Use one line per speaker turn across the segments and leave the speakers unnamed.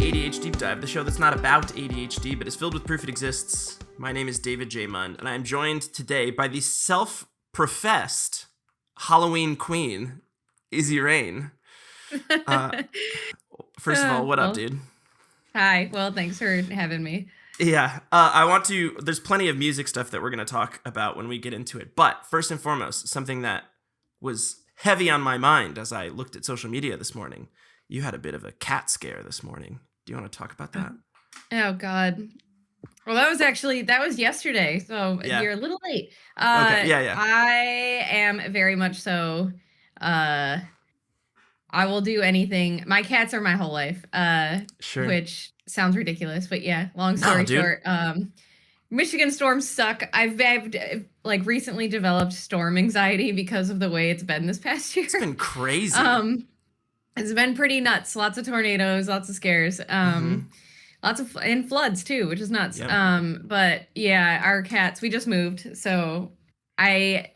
A.D.H.Deep-Dive, the show that's not about ADHD, but is filled with proof it exists. My name is David J. Mund, and I am joined today by the self-professed Halloween queen, Izzy Reign. First of all, what up, dude?
Hi. Well, thanks for having me.
Yeah, there's plenty of music stuff that we're going to talk about when we get into it. But first and foremost, something that was heavy on my mind as I looked at social media this morning. You had a bit of a cat scare this morning. Do you want to talk about that?
Oh, God. Well, that was yesterday, so
Yeah.
You're a little late.
Okay, yeah.
I am very much so. I will do anything. My cats are my whole life,
Sure.
which sounds ridiculous, but yeah, long story short, Michigan storms suck. I've like recently developed storm anxiety because of the way it's been this past year.
It's been crazy.
It's been pretty nuts. Lots of tornadoes, lots of scares, lots of and floods too, which is nuts.
Yep.
But yeah, our cats. We just moved, so I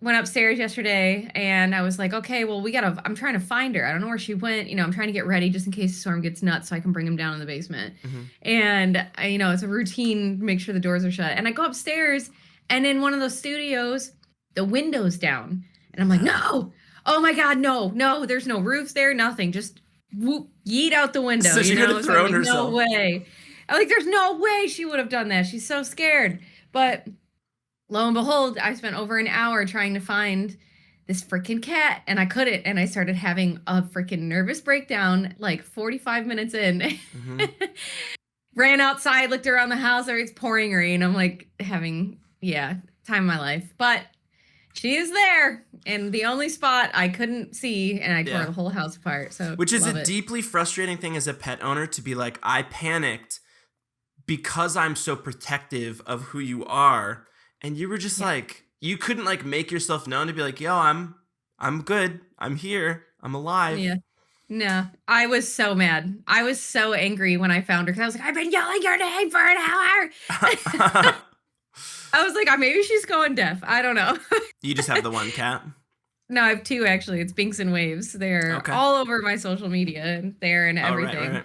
went upstairs yesterday, and I was like, okay, well, I'm trying to find her. I don't know where she went. I'm trying to get ready just in case the storm gets nuts, so I can bring him down in the basement. And it's a routine. Make sure the doors are shut. And I go upstairs, and in one of those studios, the window's down, and I'm like, no. Oh my God, no, there's no roofs there, nothing. Just whoop, yeet out the window.
So she could have thrown herself.
No way. I'm like, there's no way she would have done that. She's so scared. But lo and behold, I spent over an hour trying to find this freaking cat, and I couldn't. And I started having a freaking nervous breakdown like 45 minutes in. Ran outside, looked around the house, it's pouring rain. I'm like having, time of my life. But she is there, and the only spot I couldn't see, and I tore the whole house apart. So,
which is a deeply frustrating thing as a pet owner, to be like, I panicked because I'm so protective of who you are, and you were just like, you couldn't like make yourself known to be like, yo, I'm good, I'm here, I'm alive.
Yeah. No, I was so mad. I was so angry when I found her, because I was like, I've been yelling your name for an hour. I was like, maybe she's going deaf. I don't know.
You just have the one cat?
No, I have two, actually. It's Binks and Waves. They're all over my social media, and they're in everything.
Right.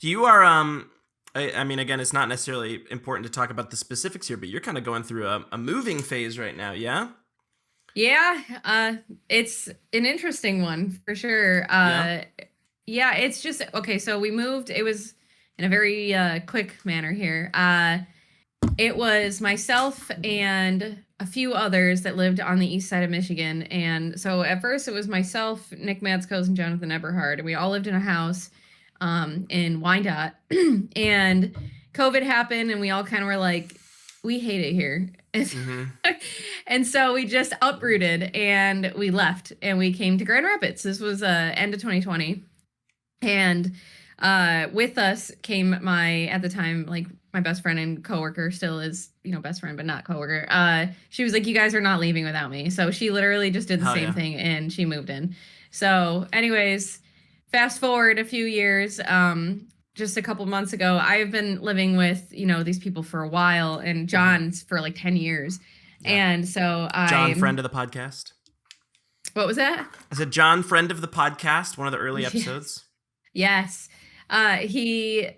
You are, I mean, again, it's not necessarily important to talk about the specifics here, but you're kind of going through a moving phase right now, yeah?
Yeah, it's an interesting one, for sure. Yeah, it's just, okay, so we moved. It was in a very quick manner here. It was myself and a few others that lived on the east side of Michigan. And so at first it was myself, Nick Matskos, and Jonathan Eberhard. And we all lived in a house in Wyandotte. And COVID happened, and we all kind of were like, we hate it here. And so we just uprooted, and we left, and we came to Grand Rapids. This was end of 2020. And with us came at the time, like, my best friend and coworker, still is, best friend, but not coworker. She was like, you guys are not leaving without me. So she literally just did the same thing, and she moved in. So anyways, fast forward a few years, just a couple months ago, I've been living with, these people for a while, and John's for like 10 years. Yeah. And so
John, friend of the podcast.
What was that?
I said, John, friend of the podcast, one of the early episodes.
Yes. We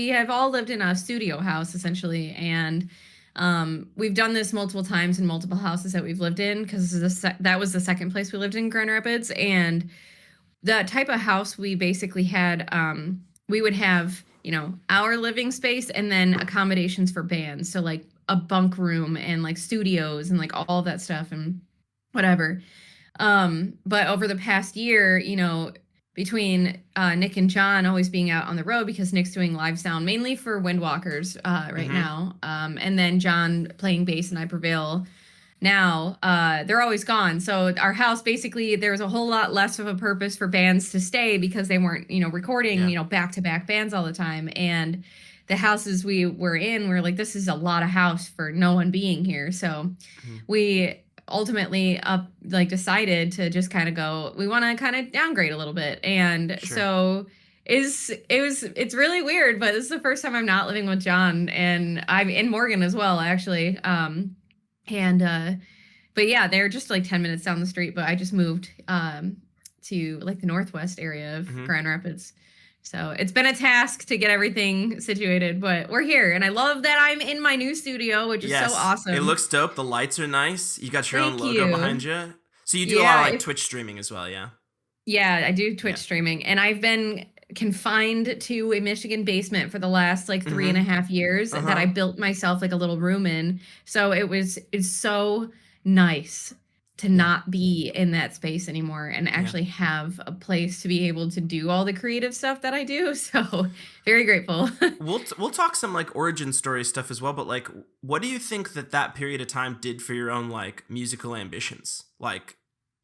have all lived in a studio house, essentially, and we've done this multiple times in multiple houses that we've lived in, because that was the second place we lived in Grand Rapids. And the type of house we basically had, we would have, our living space and then accommodations for bands, so like a bunk room and like studios and like all that stuff and whatever. But over the past year, between Nick and John always being out on the road, because Nick's doing live sound mainly for Windwalkers right now, and then John playing bass in I Prevail now, they're always gone. So our house, basically, there was a whole lot less of a purpose for bands to stay, because they weren't, recording, back-to-back bands all the time. And the houses we were in, we're like, this is a lot of house for no one being here. So we ultimately decided to just kind of go, we want to kind of downgrade a little bit. And so it's really weird, but this is the first time I'm not living with John, and I'm in Morgan as well, actually. But yeah, they're just like 10 minutes down the street, but I just moved to like the northwest area of
Mm-hmm.
Grand Rapids. So it's been a task to get everything situated, but we're here. And I love that I'm in my new studio, which is so awesome.
It looks dope. The lights are nice. You got your own
Thank
logo
you.
behind you. So you do a lot of like Twitch streaming as well, yeah?
Yeah, I do Twitch streaming. And I've been confined to a Michigan basement for the last like 3.5 years that I built myself like a little room in. So it's so nice to not be in that space anymore and actually have a place to be able to do all the creative stuff that I do. So very grateful.
We'll talk some like origin story stuff as well, but like what do you think that period of time did for your own like musical ambitions? Like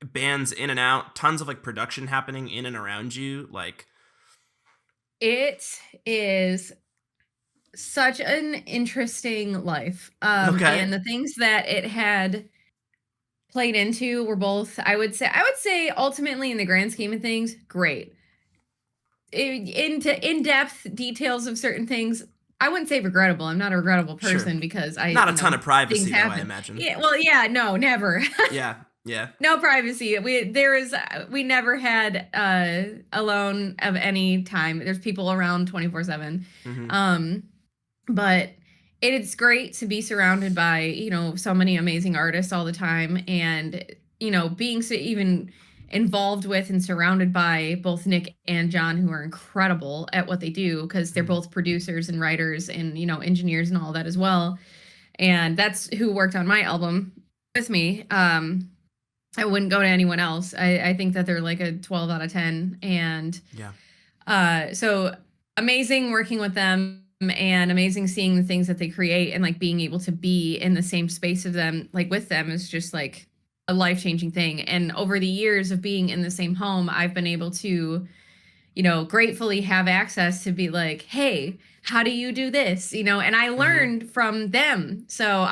bands in and out, tons of like production happening in and around you, like
it is such an interesting life. And the things that it had played into were both, I would say ultimately in the grand scheme of things, great. Into in-depth details of certain things, I wouldn't say regrettable. I'm not a regrettable person because
not a ton of privacy though, I imagine.
Yeah, well, yeah, no, never.
Yeah.
No privacy. We never had alone of any time. There's people around 24/7. But it's great to be surrounded by, you know, so many amazing artists all the time, and, you know, being so even involved with and surrounded by both Nick and John, who are incredible at what they do because they're both producers and writers and, you know, engineers and all that as well. And that's who worked on my album with me. I wouldn't go to anyone else. I think that they're like a 12 out of 10. And so amazing working with them. And amazing seeing the things that they create and like being able to be in the same space of them, like with them, is just like a life-changing thing. And over the years of being in the same home, I've been able to, you know, gratefully have access to be like, hey, how do you do this? You know, and I learned from them. So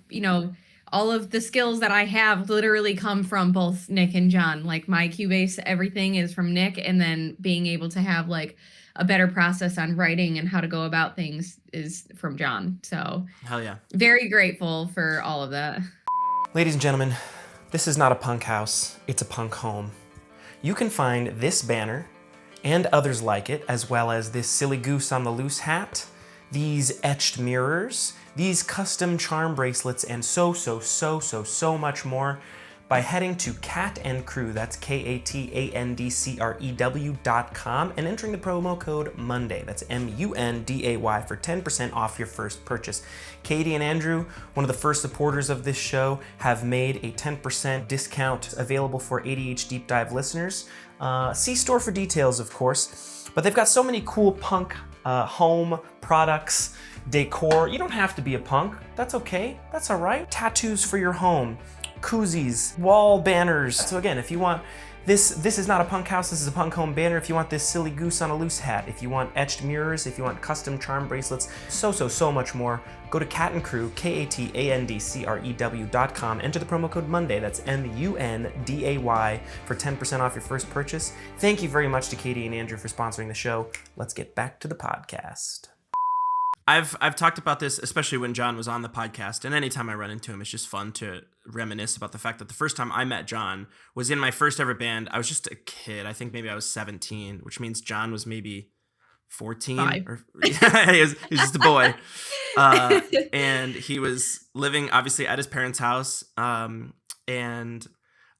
you know, all of the skills that I have literally come from both Nick and John. Like my Cubase, everything is from Nick, and then being able to have like a better process on writing and how to go about things is from John. So
hell yeah.
Very grateful for all of that.
Ladies and gentlemen, this is not a punk house, it's a punk home. You can find this banner and others like it, as well as this silly goose on the loose hat, these etched mirrors, these custom charm bracelets, and so much more by heading to Cat and Crew, that's KATANDCREW.com, and entering the promo code Monday, that's MUNDAY, for 10% off your first purchase. Katie and Andrew, one of the first supporters of this show, have made a 10% discount available for ADH.Deep-Dive listeners. See store for details, of course, but they've got so many cool punk home products, decor. You don't have to be a punk. That's okay. That's all right. Tattoos for your home, koozies, wall banners. So again, if you want this is not a punk house, this is a punk home banner. If you want this silly goose on a loose hat, if you want etched mirrors, if you want custom charm bracelets, so much more, go to Cat and Crew, KATANDCREW.com, enter the promo code Monday, that's MUNDAY, for 10% off your first purchase. Thank you very much to Katie and Andrew for sponsoring the show. Let's get back to the podcast. I've talked about this, especially when John was on the podcast, and anytime I run into him, it's just fun to reminisce about the fact that the first time I met John was in my first ever band. I was just a kid. I think maybe I was 17, which means John was maybe 14. He was just a boy. And he was living, obviously, at his parents' house. And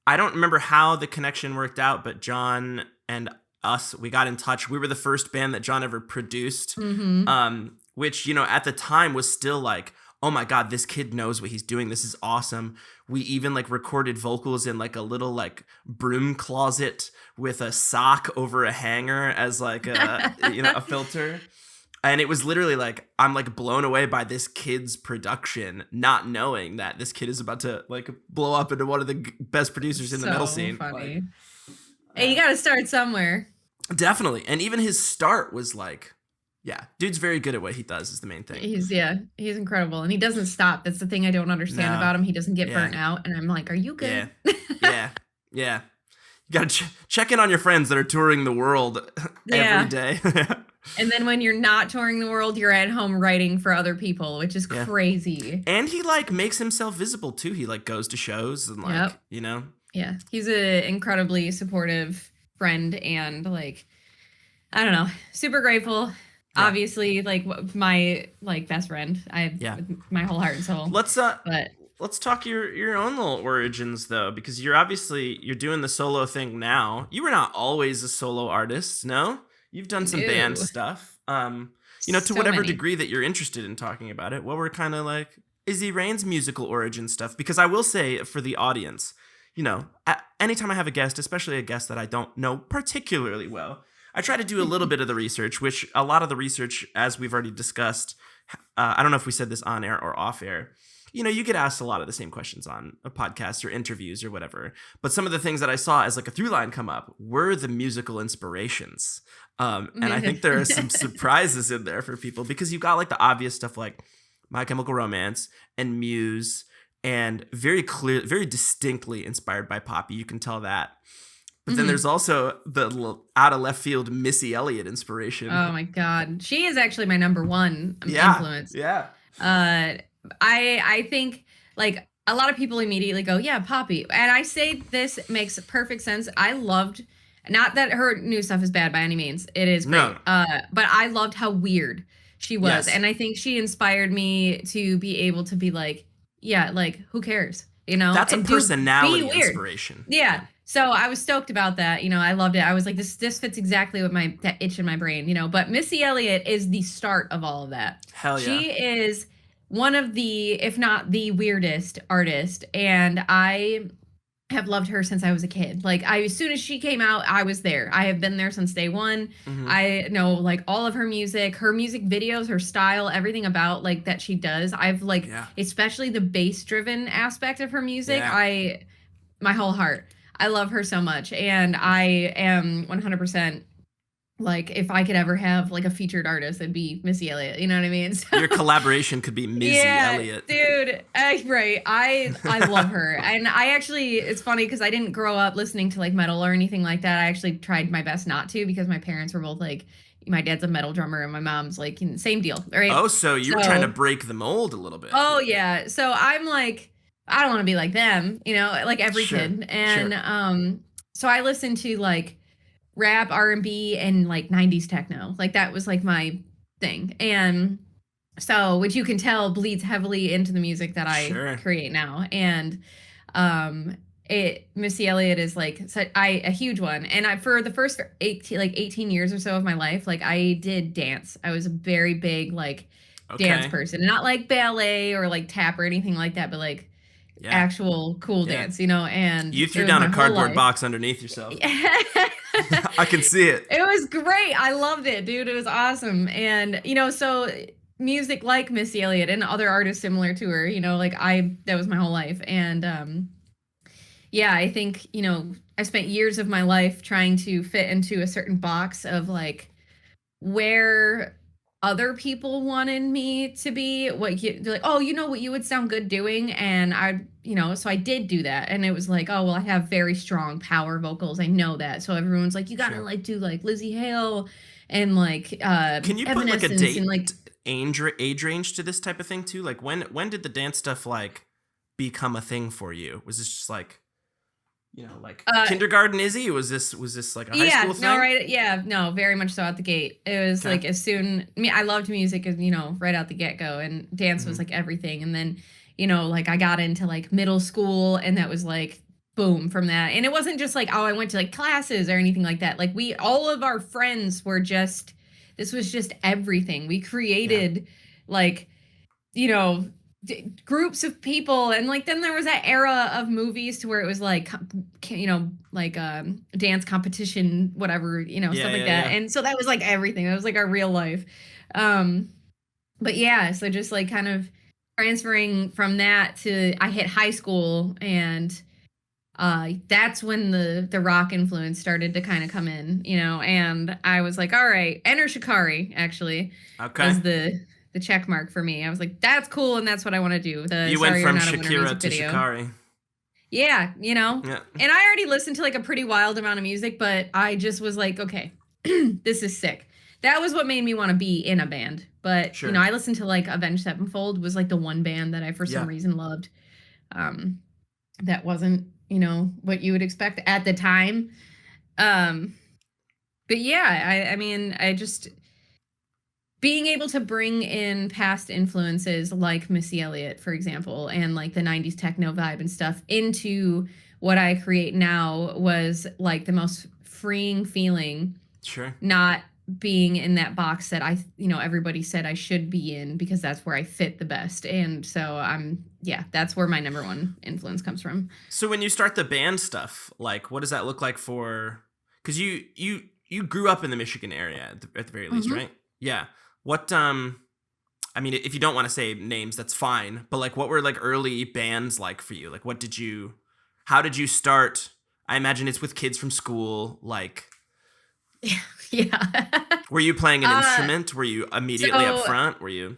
I don't remember how the connection worked out, but John and us, we got in touch. We were the first band that John ever produced. Which, you know, at the time was still like, oh my God, this kid knows what he's doing. This is awesome. We even like recorded vocals in like a little like broom closet with a sock over a hanger as like a, you know, a filter. And it was literally like, I'm like blown away by this kid's production, not knowing that this kid is about to like blow up into one of the best producers in the metal scene.
Funny. Hey, you got to start somewhere.
Definitely. And even his start was like, yeah, dude's very good at what he does is the main thing.
He's incredible. And he doesn't stop. That's the thing I don't understand about him. He doesn't get burnt out. And I'm like, are you good?
Yeah. You got to check in on your friends that are touring the world every day.
And then when you're not touring the world, you're at home writing for other people, which is crazy.
And he like makes himself visible too. He like goes to shows and like, you know.
Yeah, he's an incredibly supportive friend and like I don't know, super grateful.
Yeah.
Obviously, like my like best friend, I
Yeah.
with my whole heart and soul.
Let's
But
let's talk your own little origins though, because you're doing the solo thing now. You were not always a solo artist, no? You've done some band
no,
stuff. To
so
whatever
many.
degree that you're interested in talking about it, what were kind of like Izzy Reign's musical origin stuff? Because I will say for the audience, anytime I have a guest, especially a guest that I don't know particularly well, I try to do a little bit of the research, which a lot of the research, as we've already discussed, I don't know if we said this on air or off air. You get asked a lot of the same questions on a podcast or interviews or whatever. But some of the things that I saw as like a through line come up were the musical inspirations. And I think there are some surprises in there for people because you got like the obvious stuff like My Chemical Romance and Muse and very clear, very distinctly inspired by Poppy. You can tell that. But then there's also the out of left field Missy Elliott inspiration.
Oh my God. She is actually my number one influence.
Yeah.
I think like a lot of people immediately go, yeah, Poppy. And I say this makes perfect sense. I loved, not that her new stuff is bad by any means. It is great.
No.
But I loved how weird she was.
Yes.
And I think she inspired me to be able to be like, yeah, like who cares?
That's a personality
be weird.
inspiration.
Yeah. So I was stoked about that. I loved it. I was like, this fits exactly with that itch in my brain, But Missy Elliott is the start of all of that.
Hell yeah.
She is one of the, if not the weirdest artist. And I have loved her since I was a kid. Like as soon as she came out, I was there. I have been there since day one. Mm-hmm. I know like all of her music videos, her style, everything about like that she does. I've like, especially the bass driven aspect of her music. Yeah. My whole heart. I love her so much. And I am 100% like, if I could ever have like a featured artist, it'd be Missy Elliott. You know what I mean? So,
your collaboration could be Missy Elliott.
Dude. Right. I love her. And I actually, it's funny because I didn't grow up listening to like metal or anything like that. I actually tried my best not to because my parents were both like, my dad's a metal drummer and my mom's like, same deal. Right.
Oh, so you were trying to break the mold a little bit.
Oh, yeah. So I'm like, I don't want to be like them, like every kid. And so I listened to like rap, R&B, and like 90s techno. Like that was like my thing. And so, which you can tell bleeds heavily into the music that I create now. And Missy Elliott is like a huge one. And for the first 18 years or so of my life, like I did dance. I was a very big like dance person, not like ballet or like tap or anything like that, but like actual cool dance, and
you threw down a cardboard box underneath yourself. I can see it.
It was great. I loved it, dude. It was awesome. And, so music like Missy Elliott and other artists similar to her, that was my whole life. And, I think, I spent years of my life trying to fit into a certain box of like where other people wanted me to be, they're like, oh, what you would sound good doing. And so I did do that. And it was like, oh, well, I have very strong power vocals. I know that. So everyone's like, you gotta like do like Lizzie Hale and like
can you put like a date and, like age range to this type of thing too? Like when did the dance stuff like become a thing for you? Was this just like kindergarten Izzy? Was this like a high school thing?
No, right. Yeah, no, very much so out the gate. It was like as soon, I loved music as, right out the get go, and dance was like everything. And then, like I got into like middle school and that was like, boom from that. And it wasn't just like, oh, I went to like classes or anything like that. Like all of our friends were this was just everything. We created like, groups of people, and like then there was that era of movies to where it was like dance competition, whatever, stuff like that. And so that was like everything. That was like our real life. But so just like kind of transferring from that to I hit high school, and that's when the rock influence started to kind of come in, and I was like, all right, enter Shikari actually was the check mark for me. I was like, that's cool, and that's what I want to do.
You went from Shakira to Shikari.
Yeah, And I already listened to like a pretty wild amount of music, but I just was like, okay, this is sick. That was what made me want to be in a band. But, I listened to like Avenged Sevenfold was like the one band that I for some reason loved. That wasn't what you would expect at the time. But yeah, I mean, I just being able to bring in past influences like Missy Elliott, for example, and like the 90s techno vibe and stuff into what I create now was like the most freeing feeling,
Sure.
not being in that box that everybody said I should be in because that's where I fit the best. And so that's where my number one influence comes from.
So when you start the band stuff, like what does that look like for, because you grew up in the Michigan area at the very least, right? Yeah. What I mean, if you don't want to say names, that's fine. But like, what were like early bands like for you? Like, how did you start? I imagine it's with kids from school. Like,
yeah.
Were you playing an instrument? Were you immediately up front? Were you?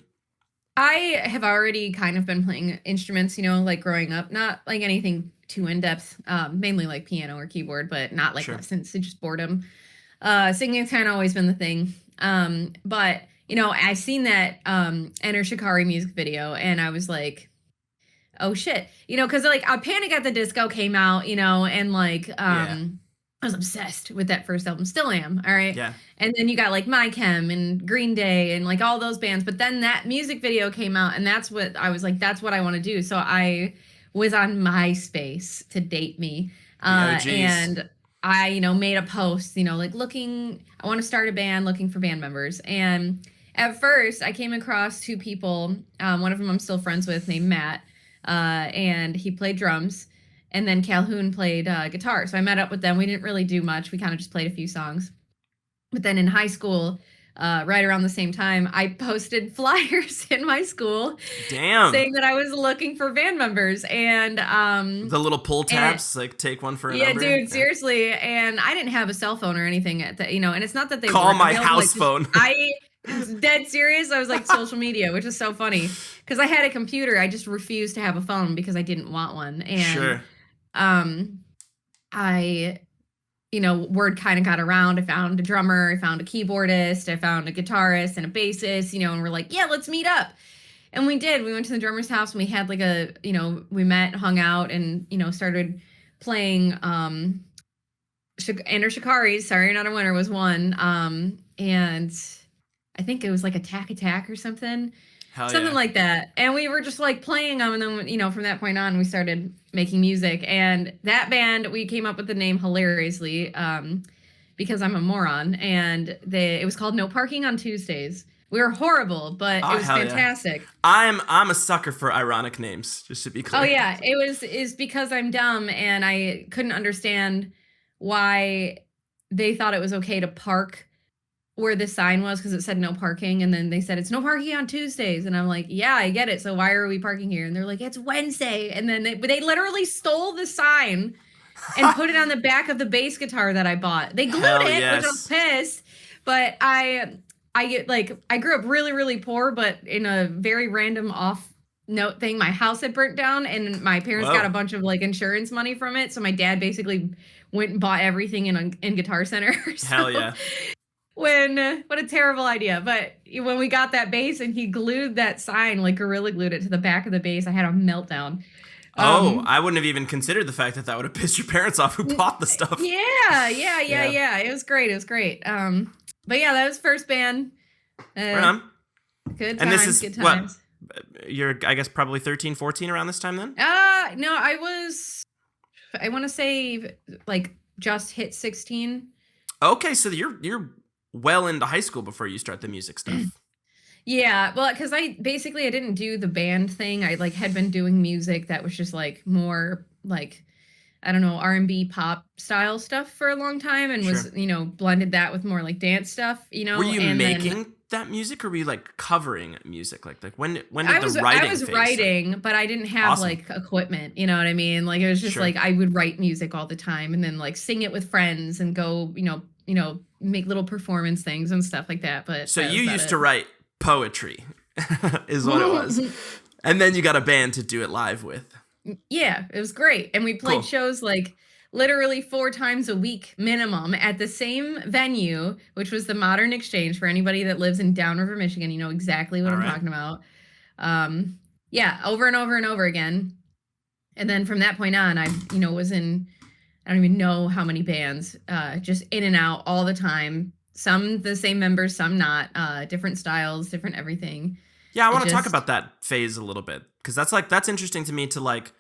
I have already kind of been playing instruments, like growing up, not like anything too in depth, mainly like piano or keyboard, but not like lessons, so just boredom. Singing's kind of always been the thing. But I seen that Enter Shikari music video and I was like, oh shit, because like Panic at the Disco came out, and like I was obsessed with that first album, still am. All right.
Yeah.
And then you got like My Chem and Green Day and like all those bands. But then that music video came out and that's what I was like, that's what I want to do. So I was on MySpace, to date me. And I, made a post, like I want to start a band, looking for band members. And at first I came across two people. One of them I'm still friends with, named Matt. And he played drums. And then Calhoun played guitar. So I met up with them. We didn't really do much. We kind of just played a few songs. But then in high school, right around the same time, I posted flyers in my school.
Damn.
Saying that I was looking for band members. And
the little pull tabs, like take one for a number.
Yeah, dude, seriously. And I didn't have a cell phone or anything at the, and it's not that they
call my house phone.
I was dead serious. I was like social media, which is so funny. Because I had a computer. I just refused to have a phone because I didn't want one. And
sure.
I, word kind of got around. I found a drummer, I found a keyboardist, I found a guitarist and a bassist, and we're like, yeah, let's meet up. And we did. We went to the drummer's house and we had like we met, hung out and, started playing, Enter Shikari's Sorry You're Not a Winner was one. And I think it was like Attack or something. Something like that. And we were just like playing them. And then, from that point on, we started making music. And that band, we came up with the name hilariously because I'm a moron. And it was called No Parking on Tuesdays. We were horrible, but it was fantastic.
Yeah. I'm a sucker for ironic names, just to be clear.
Oh, yeah. It's because I'm dumb and I couldn't understand why they thought it was okay to park where the sign was because it said no parking. And then they said, it's no parking on Tuesdays. And I'm like, yeah, I get it. So why are we parking here? And they're like, it's Wednesday. And then they literally stole the sign and put it on the back of the bass guitar that I bought. They glued it, which I was pissed. But I grew up really, really poor, but in a very random off note thing, my house had burnt down and my parents got a bunch of like insurance money from it. So my dad basically went and bought everything in Guitar Center. So,
hell yeah.
What a terrible idea. But when we got that bass and he glued that sign, like Gorilla glued it to the back of the bass, I had a meltdown.
I wouldn't have even considered the fact that would have pissed your parents off who bought the stuff.
Yeah. It was great. But yeah, that was first band.
Right on.
Good times,
and this is
good times.
What, you're, I guess, probably 13, 14 around this time then?
No, I want to say like just hit 16.
Okay, so you're well into high school before you start the music stuff.
Yeah, well, because I didn't do the band thing. I like had been doing music that was just like more like, I don't know, R&B pop style stuff for a long time and was, blended that with more like dance stuff,
Were you making that music or were you like covering music? Like when did the writing
I was writing, but I didn't have like equipment, you know what I mean? Like it was just like I would write music all the time and then like sing it with friends and go, make little performance things and stuff like that. But
so you used to write poetry is what it was. And then you got a band to do it live with.
Yeah, it was great. And we played shows like literally 4 times a week minimum at the same venue, which was the Modern Exchange. For anybody that lives in Downriver, Michigan, you know exactly what I'm talking about. Yeah, over and over and over again. And then from that point on, I, was in, I don't even know how many bands, just in and out all the time. Some the same members, some not, different styles, different everything.
Yeah, I
It
want to talk
just,
about that phase a little bit because that's interesting to me to like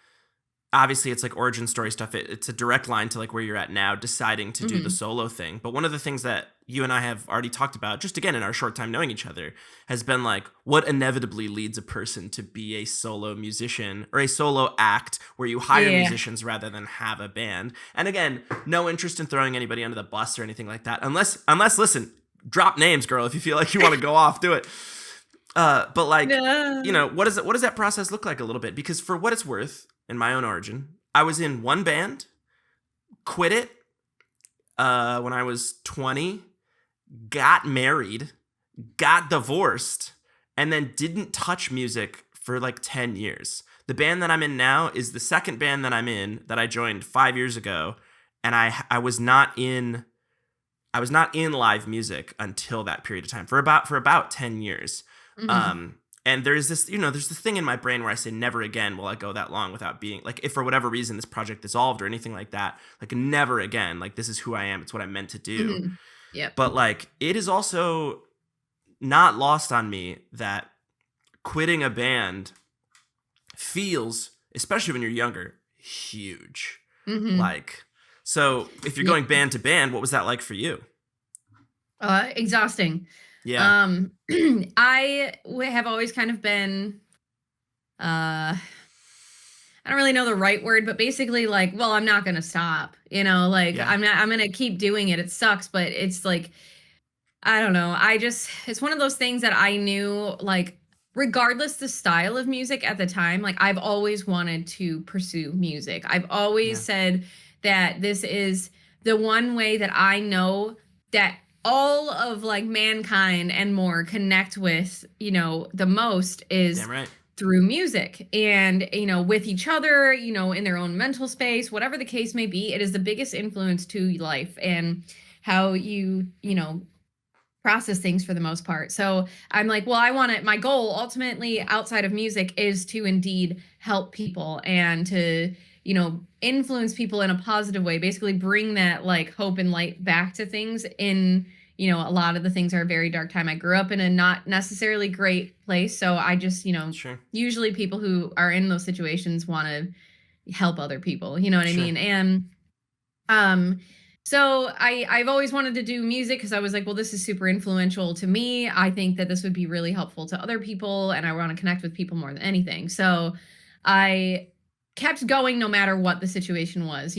obviously it's like origin story stuff. It's a direct line to like where you're at now, deciding to do the
mhm.
solo thing. But one of the things that you and I have already talked about, just again in our short time knowing each other, has been like what inevitably leads a person to be a solo musician or a solo act where you hire
Yeah.
musicians rather than have a band. And again, no interest in throwing anybody under the bus or anything like that. Unless listen, drop names, girl. If you feel like you want to go off, do it. But like,
No.
what does that process look like a little bit? Because for what it's worth, in my own origin, I was in one band, quit it when I was 20, got married, got divorced, and then didn't touch music for like 10 years. The band that I'm in now is the second band that I'm in that I joined 5 years ago, and I was not in live music until that period of time for about 10 years.
Mhm.
And there's this, there's this thing in my brain where I say never again will I go that long without being like, if for whatever reason this project dissolved or anything like that, like never again, like this is who I am. It's what I'm meant to do.
Mhm. Yep.
But like, it is also not lost on me that quitting a band feels, especially when you're younger, huge.
Mhm.
Like, so if you're
Yeah.
going band to band, what was that like for you?
Exhausting.
Yeah.
Have always kind of been, I don't really know the right word, but basically like, well, I'm not going to stop, like
Yeah.
I'm going to keep doing it. It sucks, but it's like, I don't know. It's one of those things that I knew, like, regardless the style of music at the time, like, I've always wanted to pursue music. I've always
Yeah.
said that this is the one way that I know that all of like mankind and more connect with, the most is
Damn right.
through music and, with each other, in their own mental space, whatever the case may be. It is the biggest influence to life and how you process things for the most part. So I'm like, well, I want it. My goal ultimately outside of music is to indeed help people and to, influence people in a positive way, basically bring that like hope and light back to things in, a lot of the things are a very dark time. I grew up in a not necessarily great place. So I just,
Sure.
usually people who are in those situations want to help other people, you know what I
Sure.
mean? And um, so I've always wanted to do music because I was like, well, this is super influential to me. I think that this would be really helpful to other people, and I want to connect with people more than anything. So I kept going no matter what the situation was,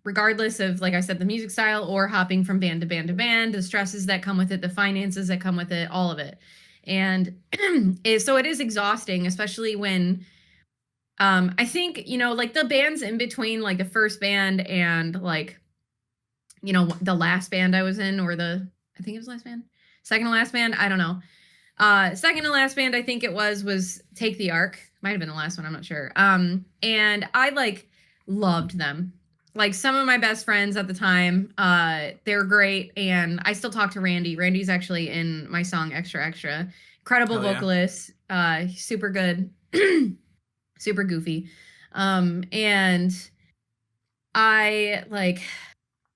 regardless of, like I said, the music style or hopping from band to band to band, the stresses that come with it, the finances that come with it, all of it. And so it is exhausting, especially when I think, like the bands in between like the first band and like, the last band I was in, or I think it was last band, second to last band, I don't know. Second to last band I think it was Take the Ark. Might have been the last one, I'm not sure. And I like loved them. Like some of my best friends at the time, they're great, and I still talk to Randy. Randy's actually in my song Extra Extra. Incredible
Hell yeah.
vocalist, super good, super goofy. And I like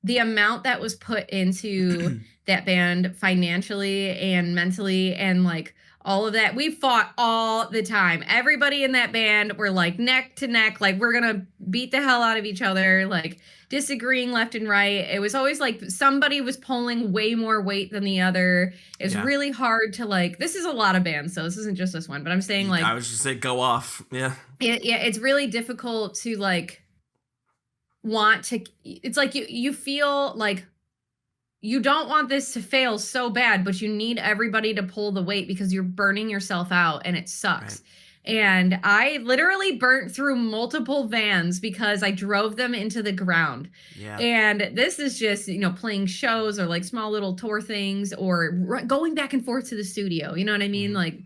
the amount that was put into that band financially and mentally and like all of that. We fought all the time. Everybody in that band were like neck to neck, like we're gonna beat the hell out of each other, like disagreeing left and right. It was always like somebody was pulling way more weight than the other. It's
Yeah.
really hard to like, this is a lot of bands, so this isn't just this one, but I'm saying
I
like
was just say go off. Yeah.
yeah, it's really difficult to like want to, it's like you feel like you don't want this to fail so bad, but you need everybody to pull the weight because you're burning yourself out and it
Right.
sucks. And I literally burnt through multiple vans because I drove them into the ground.
Yeah.
And this is just, playing shows or like small little tour things or going back and forth to the studio. You know what I mean?
Mm-hmm.
Like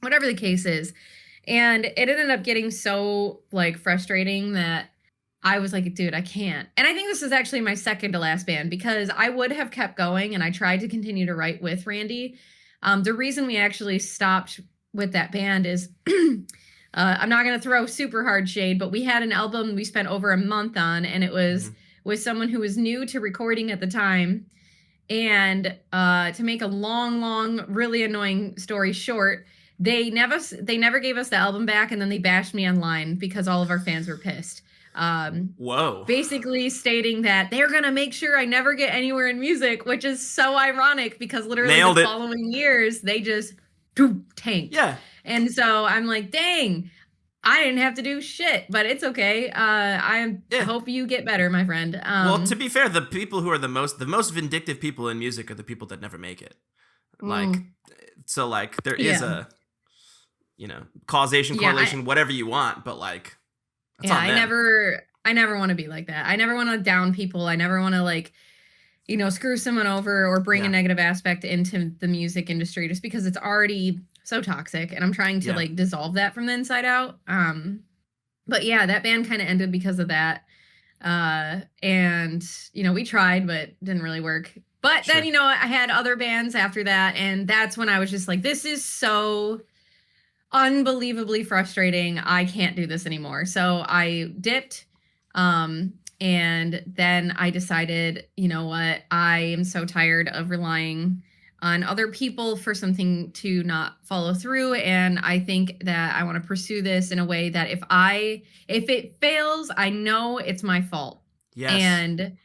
whatever the case is. And it ended up getting so like frustrating that I was like, dude, I can't. And I think this is actually my second to last band because I would have kept going and I tried to continue to write with Randy. The reason we actually stopped with that band is I'm not gonna throw super hard shade, but we had an album we spent over a month on, and it was
Mhm.
with someone who was new to recording at the time. And to make a long, really annoying story short, they never gave us the album back, and then they bashed me online because all of our fans were pissed.
Whoa.
Basically stating that they're gonna make sure I never get anywhere in music, which is so ironic because literally the
Nailed it.
following years they just tanked.
Yeah.
And so I'm like, dang, I didn't have to do shit, but it's okay. I
Yeah.
hope you get better, my friend.
Well, to be fair, the people who are the most vindictive people in music are the people that never make it. Like,
mm,
so like there is
yeah.
a causation,
Yeah,
correlation, whatever you want, but like that's
yeah,
on them.
I never want to be like that. I never want to down people. I never want to like, screw someone over or bring a
Yeah.
negative aspect into the music industry just because it's already so toxic and I'm trying to
Yeah.
like dissolve that from the inside out. But yeah, that band kind of ended because of that. And we tried but didn't really work. But
Sure.
then, I had other bands after that, and that's when I was just like, this is so unbelievably frustrating. I can't do this anymore. So I dipped. And then I decided, you know what? I am so tired of relying on other people for something to not follow through. And I think that I want to pursue this in a way that if it fails, I know it's my fault.
Yes.
And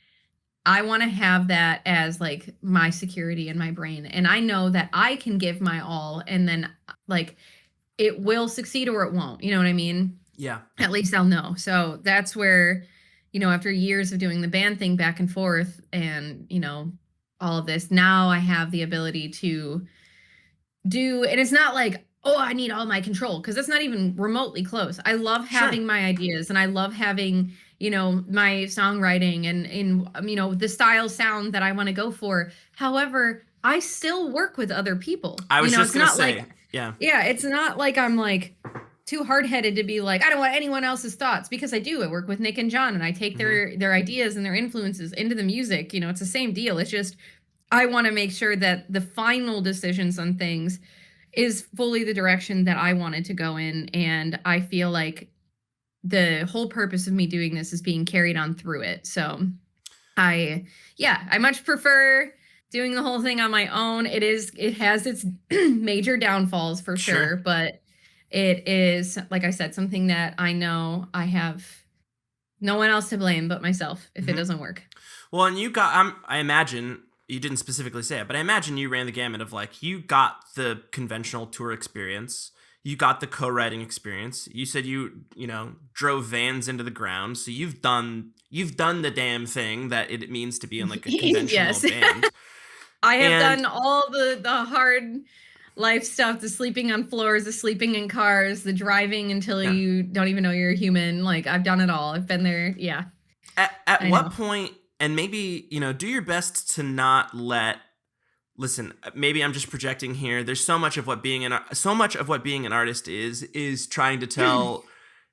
I want to have that as like my security in my brain. And I know that I can give my all, and then like it will succeed or it won't. You know what I mean?
Yeah.
At least I'll know. So that's where, after years of doing the band thing back and forth and, all of this, now I have the ability to do, and it's not like, oh, I need all my control, because that's not even remotely close. I love
Sure.
having my ideas, and I love having, my songwriting and the style sound that I want to go for. However, I still work with other people.
I was just
It's
gonna
not like,
say, yeah.
yeah, it's not like I'm like too hard-headed to be like, I don't want anyone else's thoughts, because I do. I work with Nick and John, and I take
Mhm.
their ideas and their influences into the music. It's the same deal. It's just I want to make sure that the final decisions on things is fully the direction that I wanted to go in, and I feel like the whole purpose of me doing this is being carried on through it. So I much prefer doing the whole thing on my own. It has its major downfalls for sure,
Sure.
but it is, like I said, something that I know I have no one else to blame but myself if it
Mhm.
doesn't work.
Well, and I imagine you didn't specifically say it, but I imagine you ran the gamut of like you got the conventional tour experience, you got the co-writing experience. You said you drove vans into the ground, so you've done the damn thing that it means to be in like a conventional
Yes.
band.
I have
And
done all the hard life stuff, the sleeping on floors, the sleeping in cars, the driving until
yeah.
you don't even know you're a human. Like, I've done it all. I've been there. Yeah,
At
I
what
know.
point, and maybe do your best to not let, listen, maybe I'm just projecting here. There's so much of what being an artist is trying to tell,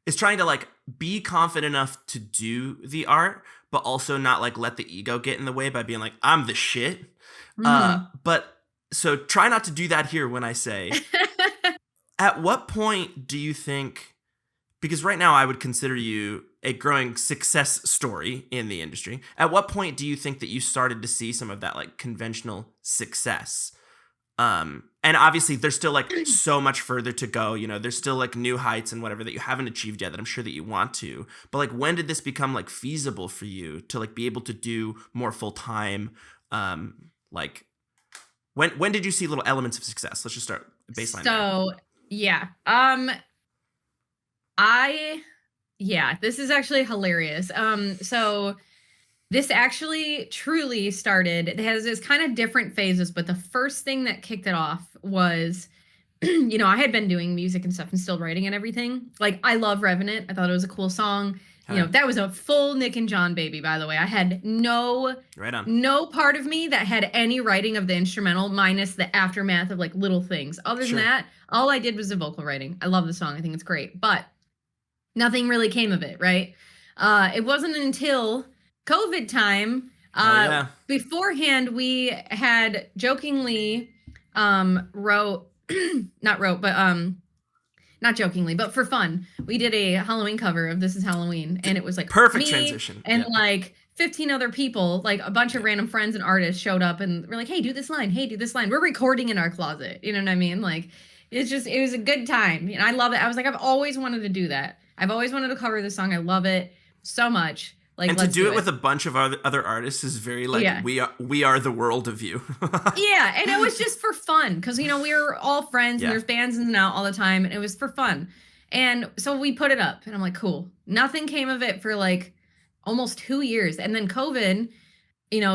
is trying to like be confident enough to do the art, but also not like let the ego get in the way by being like, I'm the shit.
Mhm.
But so try not to do that here when I say, at what point do you think, because right now I would consider you a growing success story in the industry. At what point do you think that you started to see some of that like conventional success? And obviously there's still like so much further to go. There's still like new heights and whatever that you haven't achieved yet that I'm sure that you want to. But like when did this become like feasible for you to like be able to do more full time? Like when did you see little elements of success? Let's just start baseline there.
So, yeah. I yeah, this is actually hilarious. So this actually truly started. It has this kind of different phases, but the first thing that kicked it off was, I had been doing music and stuff and still writing and everything. Like, I love Revenant. I thought it was a cool song.
Hell yeah.
That was a full Nick and John baby, by the way. I had
Right on.
no part of me that had any writing of the instrumental, minus the aftermath of like little things. Other than
Sure.
that, all I did was the vocal writing. I love the song. I think it's great, but nothing really came of it, right? It wasn't until COVID time.
Oh yeah.
Beforehand, we had jokingly wrote, not wrote, but not jokingly, but for fun, we did a Halloween cover of This Is Halloween, and it was like
Perfect
me
transition.
and
Yeah.
like 15 other people, like a bunch of
Yeah.
random friends and artists showed up and we're like, hey, do this line. Hey, do this line. We're recording in our closet. You know what I mean? Like, it was a good time. And I love it. I was like, I've always wanted to do that. I've always wanted to cover this song. I love it so much. Like,
And to
let's
do
do
it with a bunch of other artists is very like
Yeah.
we are the world of you.
Yeah, and it was just for fun because we were all friends and
Yeah.
there's bands in and out all the time, and it was for fun. And so we put it up, and I'm like, cool. Nothing came of it for like almost 2 years, and then COVID,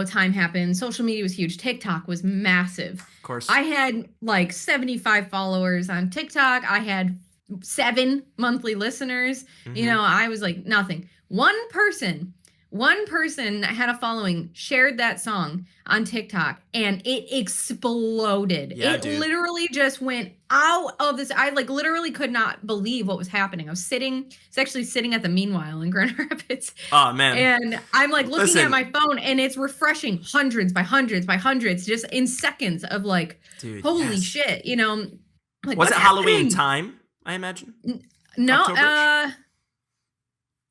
time happened. Social media was huge. TikTok was massive.
Of course.
I had like 75 followers on TikTok. I had 7 monthly listeners.
Mhm.
I was like nothing. One person that had a following shared that song on TikTok and it exploded.
Yeah,
It
dude.
literally just went out of this. I like literally could not believe what was happening. I was actually sitting at the Meanwhile in Grand Rapids.
Oh man.
And I'm like looking
Listen.
at my phone and it's refreshing hundreds by hundreds by hundreds just in seconds of like,
Dude,
holy
yes.
shit, like,
Was
what's
it Halloween
happening?
time, I imagine?
No,
October-ish?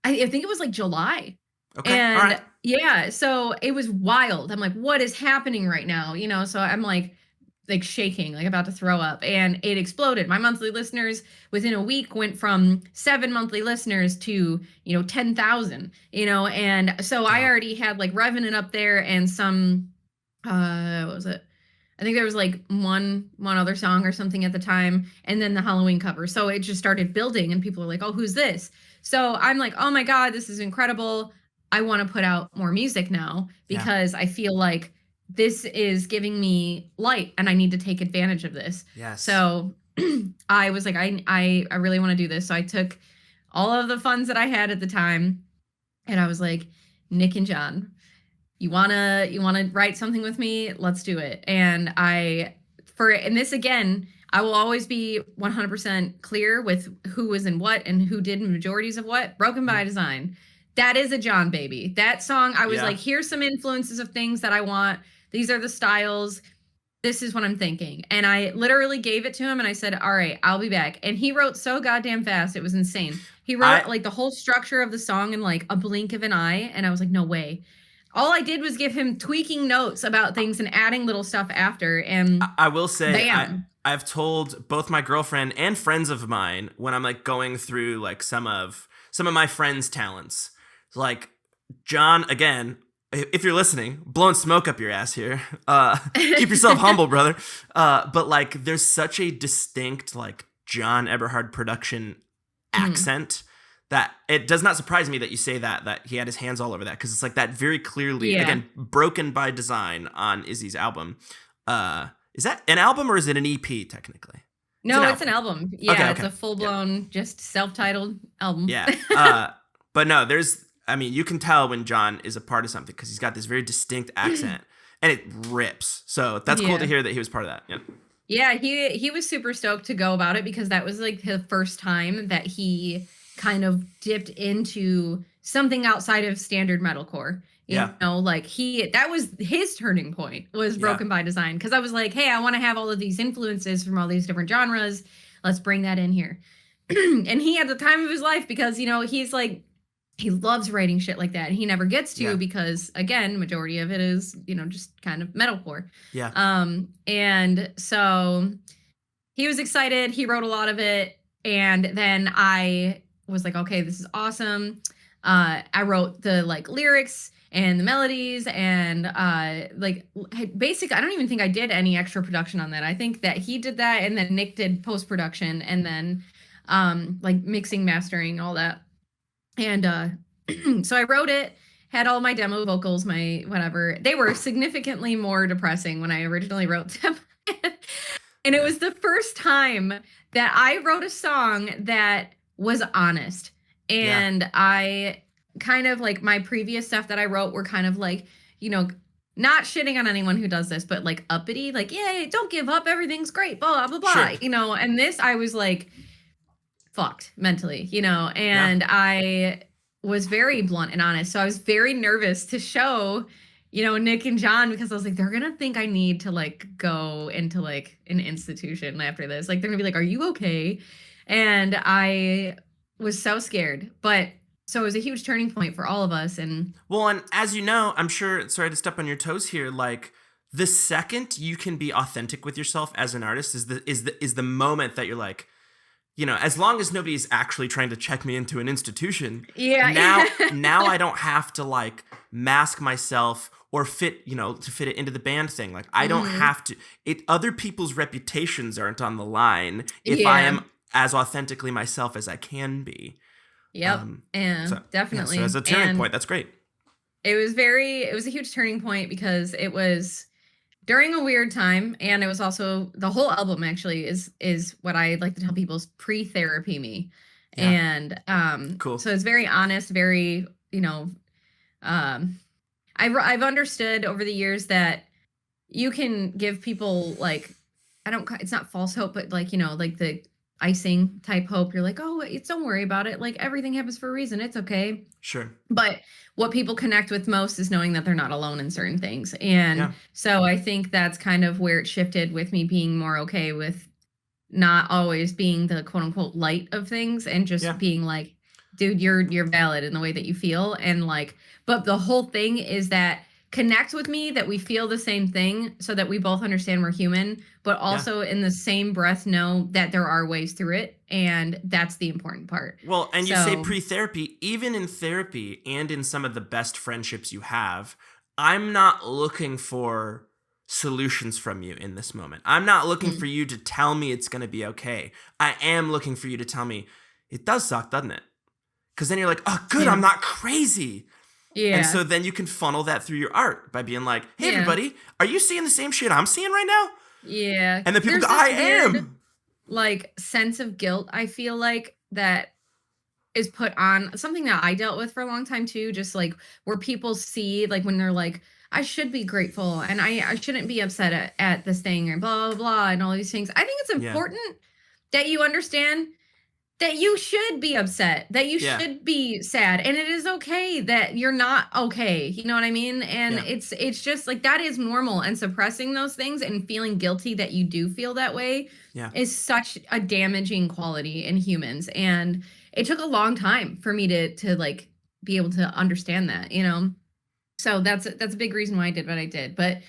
I think it was like July.
Okay.
And
All right.
yeah, so it was wild. I'm like, what is happening right now? So I'm like shaking, like about to throw up. And it exploded. My monthly listeners within a week went from 7 monthly listeners to, 10,000, and so I
Dope.
already had like Revenant up there and some what was it? I think there was like one other song or something at the time, and then the Halloween cover. So it just started building, and people are like, "Oh, who's this?" So I'm like, "Oh my god, this is incredible! I want to put out more music now because I feel like this is giving me light, and I need to take advantage of this."
Yes.
So I was like, I really want to do this. So I took all of the funds that I had at the time, and I was like, Nick and John, you wanna write something with me? Let's do it. And this again, I will always be 100% clear with who was in what and who did majorities of what. Broken by Design. That is a John baby. That song, I was like, here's some influences of things that I want. These are the styles. This is what I'm thinking. And I literally gave it to him and I said, all right, I'll be back. And he wrote so goddamn fast. It was insane. He wrote like the whole structure of the song in like a blink of an eye. And I was like, no way. All I did was give him tweaking notes about things and adding little stuff after. And
I will say,
bam.
I've told both my girlfriend and friends of mine when I'm like going through like some of my friends' talents, like John, again, if you're listening, blowing smoke up your ass here. Keep yourself humble, brother. But like, there's such a distinct like John Eberhard production accent that it does not surprise me that you say that he had his hands all over that, because it's like that very clearly, again, Broken by Design on Izzy's album. Is that an album or is it an EP technically?
No, it's an album. Yeah,
okay.
It's a full-blown, just self-titled album.
Yeah. But no, you can tell when John is a part of something because he's got this very distinct accent and it rips. So that's cool to hear that he was part of that. Yeah.
Yeah, he was super stoked to go about it because that was like the first time that he kind of dipped into something outside of standard metalcore. You know, like that was his turning point, was Broken by Design. Because I was like, hey, I want to have all of these influences from all these different genres. Let's bring that in here. And he had the time of his life because, he's like, he loves writing shit like that. And he never gets to because, again, majority of it is, just kind of metalcore.
Yeah.
And so he was excited. He wrote a lot of it. And then I was like, okay, this is awesome. I wrote the like lyrics and the melodies and basically I don't even think I did any extra production on that. I think that he did that and then Nick did post-production and then like mixing, mastering, all that. And so I wrote it, had all my demo vocals, my whatever. They were significantly more depressing when I originally wrote them. And it was the first time that I wrote a song that was honest. And I kind of like my previous stuff that I wrote were kind of like, not shitting on anyone who does this, but like uppity, like, yay, don't give up, everything's great, blah, blah, blah,
Sure.
and this I was like fucked mentally, and I was very blunt and honest. So I was very nervous to show, Nick and John, because I was like, they're going to think I need to like go into like an institution after this. Like, they're gonna be like, are you okay? And I was so scared. But so it was a huge turning point for all of us. And
Well, and as you know, I'm sure, sorry to step on your toes here, like the second you can be authentic with yourself as an artist is the moment that you're like, you know, as long as nobody's actually trying to check me into an institution,
yeah.
now I don't have to like mask myself or fit, you know, to fit it into the band thing. Like I don't
hmm
have to, it other people's reputations aren't on the line if I
Yeah.
am as authentically myself as I can be.
Yep.
So
Yeah,
yeah, so as
definitely.
a turning
And
point, that's great.
it was a huge turning point because it was during a weird time, and it was also the whole album actually is what I like to tell people is pre-therapy me.
Yeah,
And
cool.
so it's very honest, very, um I've understood over the years that you can give people like I don't it's not false hope, but like, like the icing type hope. You're like, "Oh, it's don't worry about it. Like everything happens for a reason. It's okay."
Sure.
But what people connect with most is knowing that they're not alone in certain things. And
Yeah.
so I think that's kind of where it shifted with me being more okay with not always being the quote unquote light of things and just
Yeah.
being like, dude, you're valid in the way that you feel. And like, but the whole thing is that connect with me that we feel the same thing so that we both understand we're human, but
Yeah.
also in the same breath know that there are ways through it. And that's the important part.
Well, and you say
So
pre-therapy, even in therapy and in some of the best friendships you have, I'm not looking for solutions from you in this moment. I'm not looking for
mm,
you to tell me it's going to be okay. I am looking for you to tell me it does suck, doesn't it? Because then you're like, oh, good,
yeah.
I'm not crazy. And
Yeah.
so then you can funnel that through your art by being like, hey,
Yeah.
everybody, are you seeing the same shit I'm seeing right now?
Yeah.
And then people go,
There's
I
this weird
am.
like sense of guilt I feel like that is put on something that I dealt with for a long time too, just like where people see like when they're like, I should be grateful and I shouldn't be upset at this thing and blah blah blah and all these things. I think it's
Yeah.
important that you understand that you should be upset, that you
Yeah.
should be sad, and it is okay that you're not okay. You know what I mean? And
Yeah.
it's just like that is normal, and suppressing those things and feeling guilty that you do feel that way
Yeah.
is such a damaging quality in humans. And it took a long time for me to like be able to understand that, you know? So that's a big reason why I did what I did. But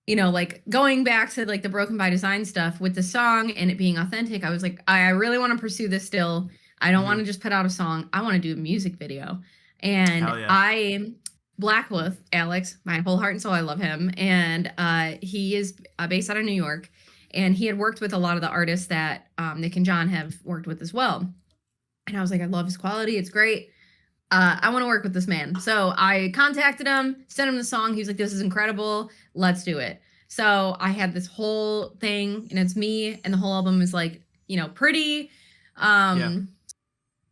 like going back to like the Broken by Design stuff with the song and it being authentic, I was like, I really want to pursue this still. I don't want
Mm-hmm.
to just put out a song. I want to do a music video.
Hell
And
yeah.
I Black with Alex, my whole heart and soul, I love him. And he is based out of New York. And he had worked with a lot of the artists that Nick and John have worked with as well. And I was like, I love his quality. It's great. I want to work with this man. So I contacted him, sent him the song. He was like, this is incredible. Let's do it. So I had this whole thing and it's me and the whole album is like, pretty
Yeah.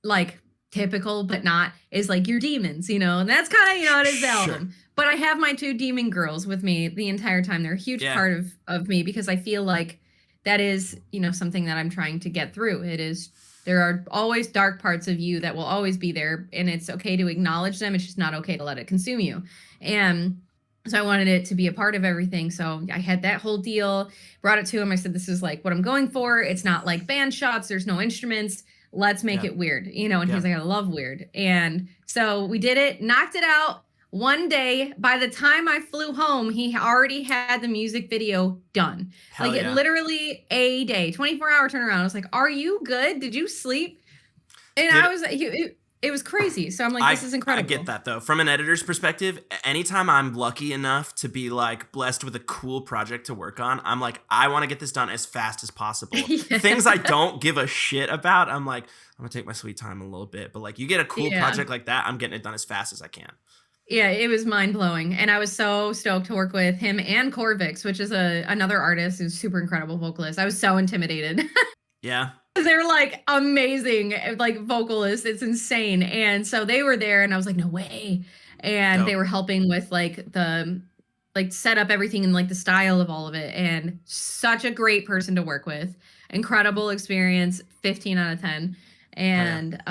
like typical, but not is like your demons, and that's kind of, it is the
Sure.
album. But I have my two demon girls with me the entire time. They're a huge
Yeah.
part of me because I feel like that is, something that I'm trying to get through. It is there are always dark parts of you that will always be there, and it's okay to acknowledge them. It's just not okay to let it consume you. And so I wanted it to be a part of everything. So I had that whole deal, brought it to him. I said, this is like what I'm going for. It's not like band shots. There's no instruments. Let's make
Yeah.
it weird, and
Yeah.
he's like, I love weird. And so we did it, knocked it out one day. By the time I flew home, he already had the music video done.
Hell
Like
yeah.
literally a day, 24-hour turnaround. I was like, are you good? Did you sleep? And
Dude,
I was, it was crazy. So I'm like, this is
I
incredible.
get that though. From an editor's perspective, anytime I'm lucky enough to be like blessed with a cool project to work on, I'm like, I want to get this done as fast as possible.
Yeah.
Things I don't give a shit about, I'm like, I'm gonna take my sweet time a little bit. But like, you get a cool
Yeah.
project like that, I'm getting it done as fast as I can.
Yeah, it was mind blowing, and I was so stoked to work with him and Corvix, which is another artist who's super incredible vocalist. I was so intimidated.
Yeah.
They're like amazing, like vocalists. It's insane. And so they were there, and I was like, no way. And
Dope.
they were helping with like the set up everything and like the style of all of it. And such a great person to work with. Incredible experience, 15 out of 10. And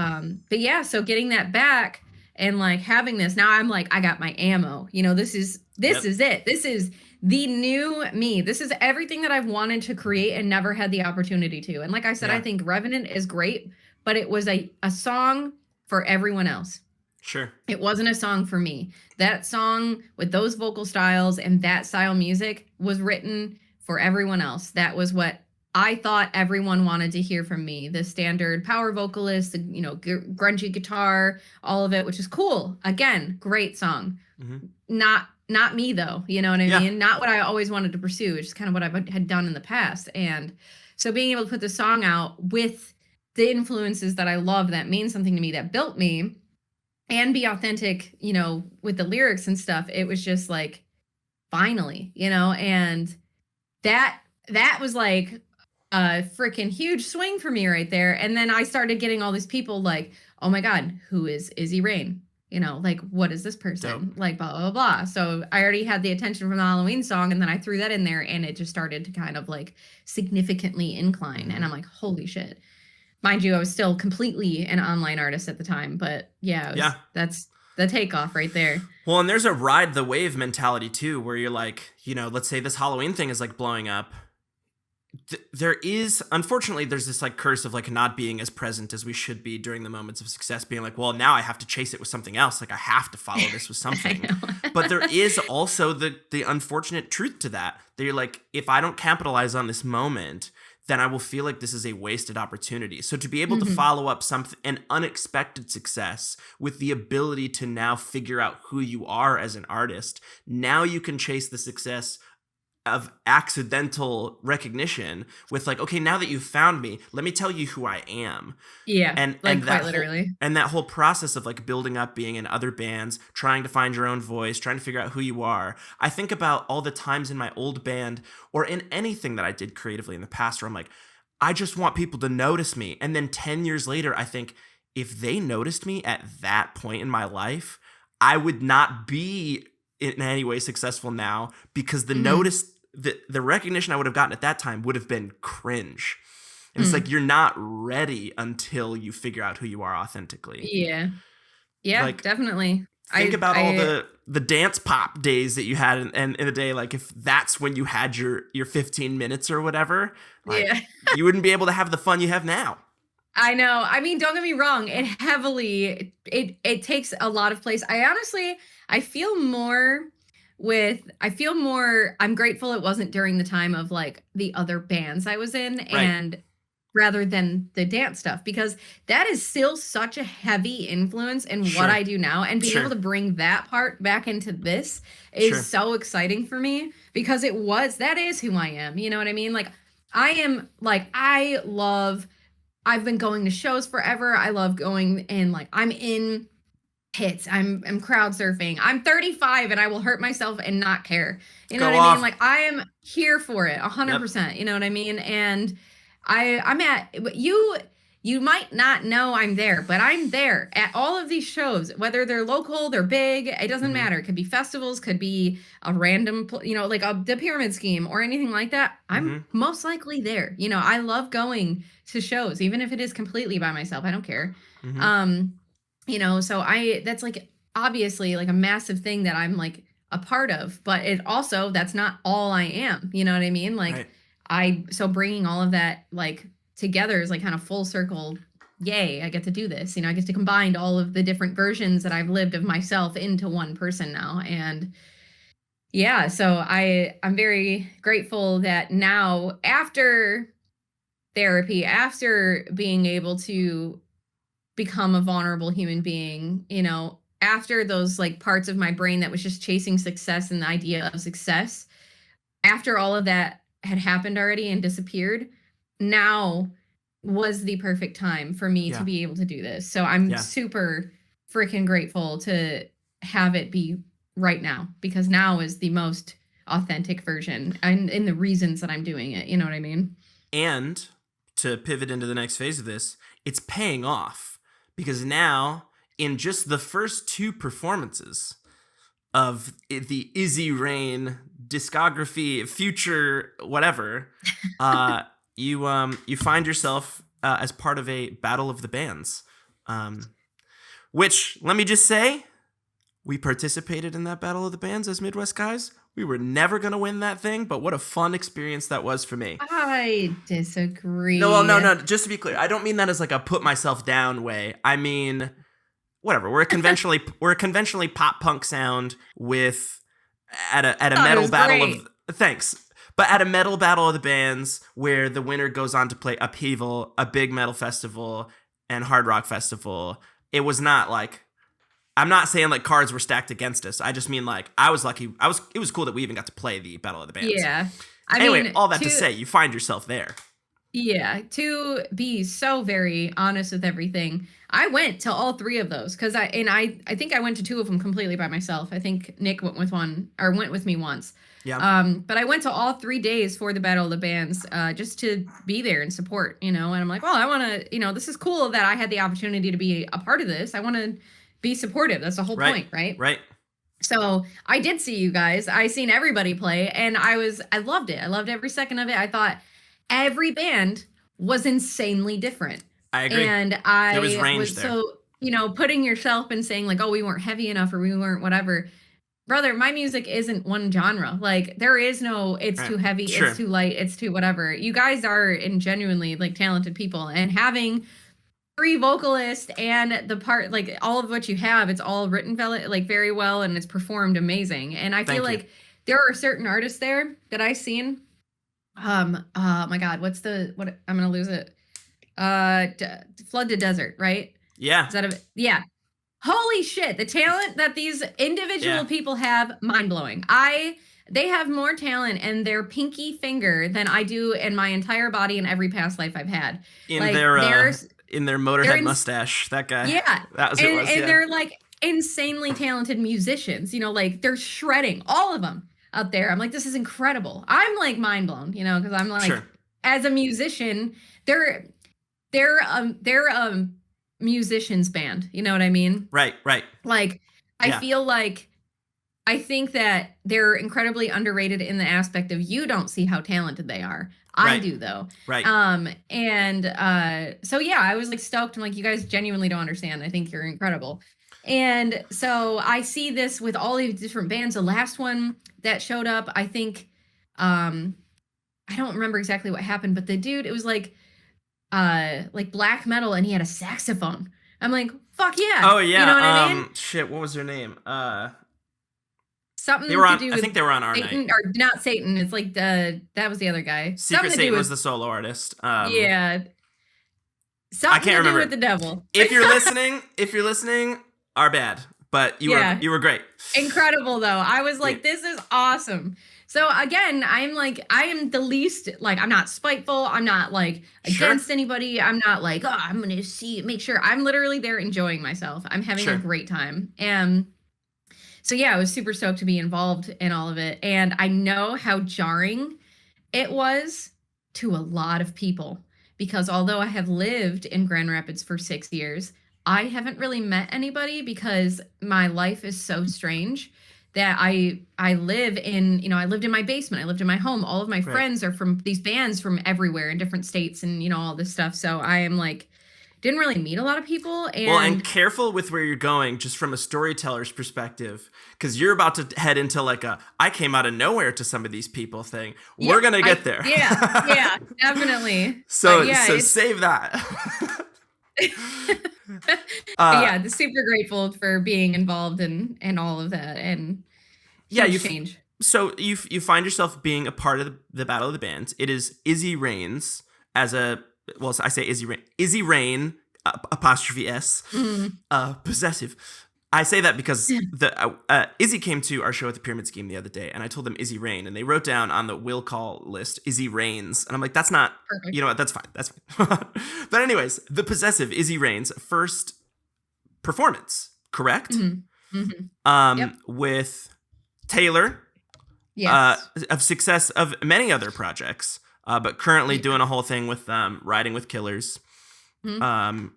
but yeah, so getting that back and like having this, now I'm like, I got my ammo. This is
Yep.
it. the new me. This is everything that I've wanted to create and never had the opportunity to. And like I said, I
Yeah.
think Revenant is great, but it was a song for everyone else.
Sure.
It wasn't a song for me. That song with those vocal styles and that style music was written for everyone else. That was what I thought everyone wanted to hear from me. The standard power vocalist, the, grungy guitar, all of it, which is cool. Again, great song.
Mm-hmm.
Not me though, you know what I
Yeah.
mean? Not what I always wanted to pursue, which is kind of what I had done in the past. And so being able to put the song out with the influences that I love, that mean something to me, that built me, and be authentic, with the lyrics and stuff, it was just like, finally, and that was like a freaking huge swing for me right there. And then I started getting all these people like, oh my God, who is Izzy Reign? Like, what is this person?
Dope.
Like, blah, blah, blah. So I already had the attention from the Halloween song, and then I threw that in there, and it just started to kind of like significantly incline.
Mm-hmm.
And I'm like, holy shit. Mind you, I was still completely an online artist at the time, but yeah, that's the takeoff right there.
Well, and there's a ride the wave mentality too, where you're like, let's say this Halloween thing is like blowing up. Unfortunately, there's this like curse of like not being as present as we should be during the moments of success, being like, well, now I have to chase it with something else. Like I have to follow this with something. But there is also the unfortunate truth to that you're like, if I don't capitalize on this moment, then I will feel like this is a wasted opportunity. So to be able to follow up an unexpected success with the ability to now figure out who you are as an artist, now you can chase the success of accidental recognition with like, okay, now that you've found me, let me tell you who I am.
Yeah,
and
like
that
quite literally.
And that whole process of like building up, being in other bands, trying to find your own voice, trying to figure out who you are. I think about all the times in my old band or in anything that I did creatively in the past where I'm like, I just want people to notice me. And then 10 years later, I think if they noticed me at that point in my life, I would not be in any way successful now, because the recognition I would have gotten at that time would have been cringe. And it's like, you're not ready until you figure out who you are authentically.
Yeah, like, definitely.
Think about all the dance pop days that you had in the day. Like if that's when you had your 15 minutes or whatever, like, you wouldn't be able to have the fun you have now.
I know. I mean, don't get me wrong. It takes a lot of place. I feel more I'm grateful it wasn't during the time of like the other bands I was in,
Right.
and rather than the dance stuff, because that is still such a heavy influence in what I do now, and being able to bring that part back into this is so exciting for me, because that is who I am. You know what I mean? Like I've been going to shows forever. I love going, and like I'm in pits. I'm crowd surfing. I'm 35 and I will hurt myself and not care. You know what I mean? Like I am here for it 100%. You know what I mean? And I'm at you might not know I'm there, but I'm there at all of these shows, whether they're local, they're big, it doesn't matter. It could be festivals, could be a random, like the Pyramid Scheme or anything like that. I'm most likely there. I love going to shows, even if it is completely by myself. I don't care. So that's like obviously like a massive thing that I'm like a part of, but that's not all I am. You know what I mean? Like so bringing all of that like together is like kind of full circle. Yay, I get to do this. I get to combine all of the different versions that I've lived of myself into one person now. And yeah, so I'm very grateful that now, after therapy, after being able to become a vulnerable human being, after those like parts of my brain that was just chasing success and the idea of success, after all of that had happened already and disappeared, now was the perfect time for me to be able to do this. So I'm super freaking grateful to have it be right now, because now is the most authentic version and in the reasons that I'm doing it. You know what I mean?
And to pivot into the next phase of this, it's paying off, because now in just the first 2 performances of the Izzy Reign discography, future, whatever, you find yourself as part of a battle of the bands, which, let me just say, we participated in that battle of the bands as Midwest guys. We were never going to win that thing, but what a fun experience that was for me.
I disagree.
No, well, no. Just to be clear, I don't mean that as like a put myself down way. I mean, whatever. We're a conventionally pop punk sound with at a metal battle
great.
of thanks. But at a metal battle of the bands where the winner goes on to play Upheaval, a big metal festival, and hard rock festival, it was not like, I'm not saying like cards were stacked against us. I just mean like I was lucky. It was cool that we even got to play the Battle of the Bands.
Yeah.
Anyway, all that to say, you find yourself there.
Yeah, to be so very honest with everything, I went to all three of those because I think I went to two of them completely by myself. I think Nick went with me once.
Yeah.
But I went to all 3 days for the Battle of the Bands, just to be there and support, and I'm like, well, I want to, this is cool that I had the opportunity to be a part of this. I want to be supportive. That's the whole point, right?
Right.
So I did see you guys. I seen everybody play, and I loved it. I loved every second of it. I thought every band was insanely different.
I agree.
And
there was range there.
So, putting yourself and saying like, oh, we weren't heavy enough or we weren't whatever. Brother, my music isn't one genre. Like there is no, it's too heavy, it's too light, it's too whatever. You guys are genuinely like talented people, and having 3 vocalists and the part, like all of what you have, it's all written very well, and it's performed amazing. And I feel like there are certain artists there that I've seen. Oh my God, what I'm gonna lose it. Flood to Desert, right?
Yeah.
Is that yeah. Holy shit, the talent that these individual people have, mind-blowing. They have more talent in their pinky finger than I do in my entire body in every past life I've had.
In their Motorhead mustache, that guy.
Yeah.
That was
and they're like insanely talented musicians, like they're shredding, all of them out there. I'm like, this is incredible. I'm like mind blown, because I'm like, as a musician, they're musicians band, you know what I mean?
Right.
Like I think that they're incredibly underrated in the aspect of you don't see how talented they are. I do though.
Right.
So yeah, I was like stoked. I'm like, you guys genuinely don't understand. I think you're incredible. And so I see this with all these different bands. The last one that showed up, I think, I don't remember exactly what happened, but the dude, it was like black metal, and he had a saxophone. I'm like, fuck yeah.
Oh yeah.
You know what I mean?
Shit, what was their name?
Something
they were on,
to do
I think they were on our
Satan,
night.
Or not Satan. It's like that was the other guy.
Secret Satan was the solo artist.
Yeah. Something
I can't remember.
With the devil.
If you're listening, our bad. But you were great.
Incredible though. I was like, this is awesome. So again, I am the least, like, I'm not spiteful. I'm not like against anybody. I'm not like, oh, I'm going to make sure. I'm literally there enjoying myself. I'm having a great time. And so yeah, I was super stoked to be involved in all of it. And I know how jarring it was to a lot of people, because although I have lived in Grand Rapids for 6 years, I haven't really met anybody, because my life is so strange that I live in, I lived in my basement. I lived in my home. All of my friends are from these bands from everywhere in different states and, all this stuff. So I am like, didn't really meet a lot of people. And
careful with where you're going, just from a storyteller's perspective, because you're about to head into like I came out of nowhere to some of these people thing. We're going to get there.
Yeah, definitely.
So save that.
Yeah, super grateful for being involved in all of that, and you change.
So you find yourself being a part of the Battle of the Bands. It is Izzy Reigns I say Izzy Reign apostrophe S possessive. I say that because Izzy came to our show at the Pyramid Scheme the other day, and I told them Izzy Reign, and they wrote down on the will call list Izzy Reigns, and I'm like, that's not perfect. You know what? That's fine. But anyways, the possessive Izzy Reigns' first performance, correct?
Mm-hmm. Mm-hmm.
With Taylor, of success of many other projects, but currently doing a whole thing with Riding with Killers, and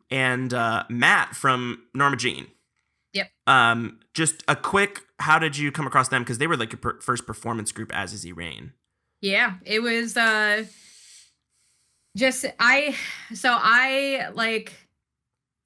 Matt from Norma Jean.
Yep.
Just a quick, how did you come across them? Because they were like your first performance group as Izzy Reign.
Yeah, it was I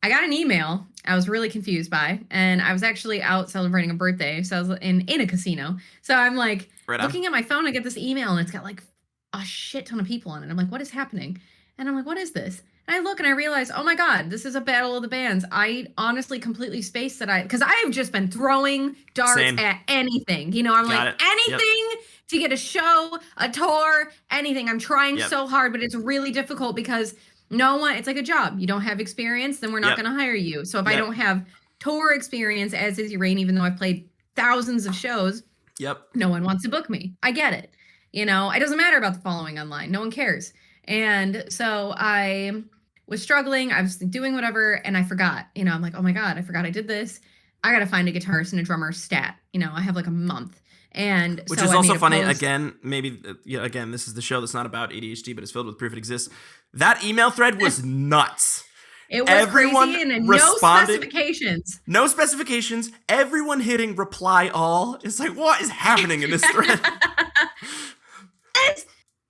I got an email I was really confused by, and I was actually out celebrating a birthday, so I was in a casino. So I'm like
Right on.
looking at my phone, I get this email, and it's got like a shit ton of people on it. I'm like, what is happening? And I'm like, what is this? And I look and I realize, oh my God, this is a battle of the bands. I honestly completely spaced that because I have just been throwing darts
Same.
at anything. You know, I'm
Got
like,
it. Yep.
anything to get a show, a tour, anything. I'm trying
Yep.
so hard, but it's really difficult because no one, it's like a job. You don't have experience, then we're not
Yep.
going to hire you. So if I
Yep.
don't have tour experience as Izzy Reign, even though I've played thousands of shows,
Yep.
no one wants to book me. I get it. You know, it doesn't matter about the following online. No one cares. And so I was struggling. I was doing whatever, and I forgot. You know, I'm like, oh my God, I forgot I did this. I got to find a guitarist and a drummer stat. You know, I have like a month. And
Which
so
is
I
also
made a
funny.
post.
Again, maybe again, this is the show that's not about ADHD, but it's filled with proof it exists. That email thread was nuts.
It was
Everyone
crazy and
responded,
no specifications.
No specifications. Everyone hitting reply all. It's like, what is happening in this thread?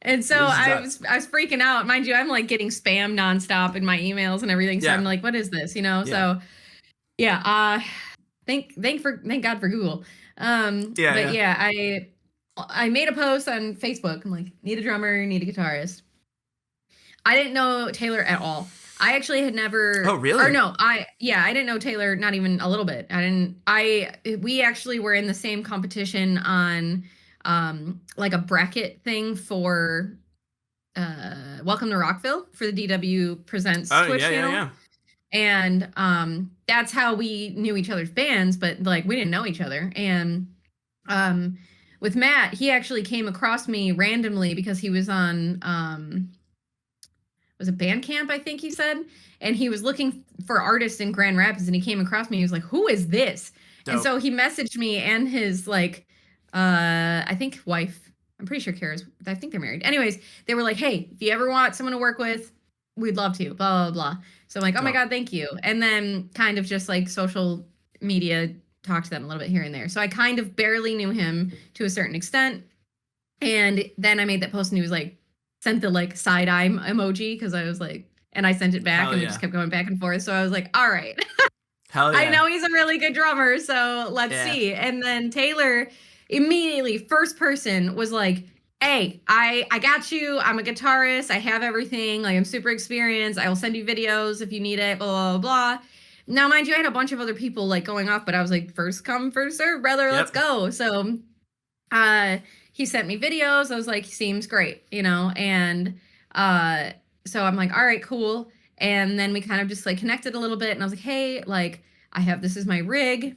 And so I was freaking out. Mind you, I'm like getting spam nonstop in my emails and everything. So I'm like, what is this? You know?
Yeah.
So yeah, thank God for Google. I made a post on Facebook. I'm like, need a drummer, need a guitarist. I didn't know Taylor at all. I actually had never.
Oh, really?
Or no, I didn't know Taylor, not even a little bit. We actually were in the same competition on like a bracket thing for Welcome to Rockville for the DW Presents Twitch channel.
Yeah.
And that's how we knew each other's bands, but like we didn't know each other. And with Matt, he actually came across me randomly because he was on was it Bandcamp, I think he said, and he was looking for artists in Grand Rapids, and he came across me. He was like, "Who is this?" Dope. And so he messaged me and his like, I think wife. I'm pretty sure Kara's. I think they're married. Anyways, they were like, "Hey, if you ever want someone to work with, we'd love to." Blah blah blah. So I'm like, "Oh my God, thank you." And then kind of just like social media talked to them a little bit here and there. So I kind of barely knew him to a certain extent. And then I made that post, and he was like, sent the like side eye emoji because I was like, and I sent it back, and we just kept going back and forth. So I was like, all right.
Hell yeah.
I know he's a really good drummer, so let's see. And then Taylor immediately, first person, was like, hey, I got you. I'm a guitarist. I have everything. Like, I'm super experienced. I will send you videos if you need it, blah, blah, blah. Now, mind you, I had a bunch of other people like going off, but I was like, first come, first serve, brother. Let's go. So he sent me videos. I was like, seems great, you know? And so I'm like, all right, cool. And then we kind of just like connected a little bit, and I was like, hey, like this is my rig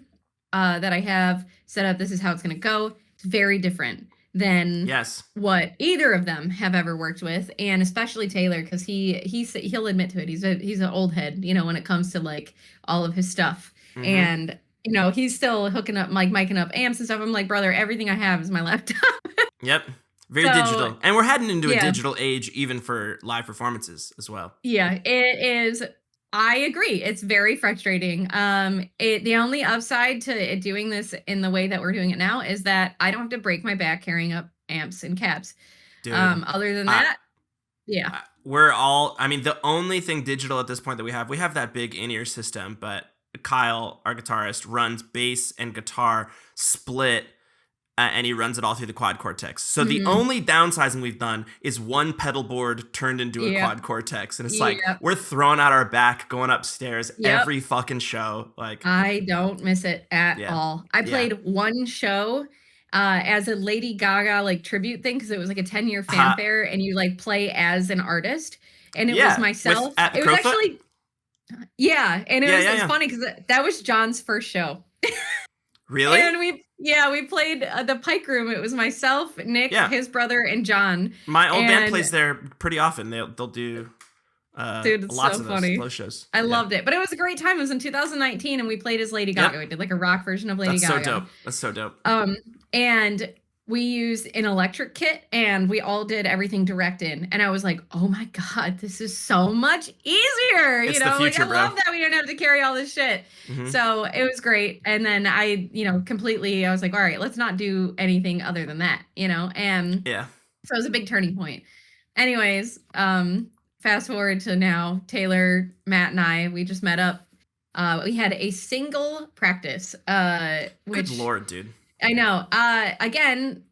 that I have set up. This is how it's going to go. It's very different than what either of them have ever worked with. And especially Taylor, because he'll admit to it. He's an old head, you know, when it comes to like all of his stuff. Mm-hmm. And you know, he's still hooking up, like micing up amps and stuff. I'm like, brother, everything I have is my laptop.
Yep. Very digital. And we're heading into a digital age even for live performances as well.
Yeah, it is. I agree. It's very frustrating. The only upside to it doing this in the way that we're doing it now is that I don't have to break my back carrying up amps and cabs. Dude, other than that,
the only thing digital at this point that we have that big in-ear system, but Kyle, our guitarist, runs bass and guitar split, and he runs it all through the quad cortex. So the only downsizing we've done is one pedal board turned into a quad cortex, and it's like we're throwing out our back going upstairs every fucking show. Like,
I don't miss it at all. I played one show as a Lady Gaga like tribute thing because it was like a 10-year fanfare, and you like play as an artist, and it was myself. It was actually. Yeah, and it was funny because that was John's first show.
Really?
And we played the Pike Room. It was myself, Nick, his brother, and John.
My old band plays there pretty often. They'll do
dude, it's
lots
so
of
funny.
Those shows.
I loved it, but it was a great time. It was in 2019, and we played as Lady Gaga. We did like a rock version of Lady Gaga.
That's so dope.
And we used an electric kit, and we all did everything direct in. And I was like, oh my God, this is so much easier.
It's
you know,
the future,
like I love that we don't have to carry all this shit. Mm-hmm. So it was great. And then I was like, all right, let's not do anything other than that, you know? And so it was a big turning point. Anyways, fast forward to now, Taylor, Matt, and we just met up We had a single practice,
Good
which
Lord, dude.
I know. Again,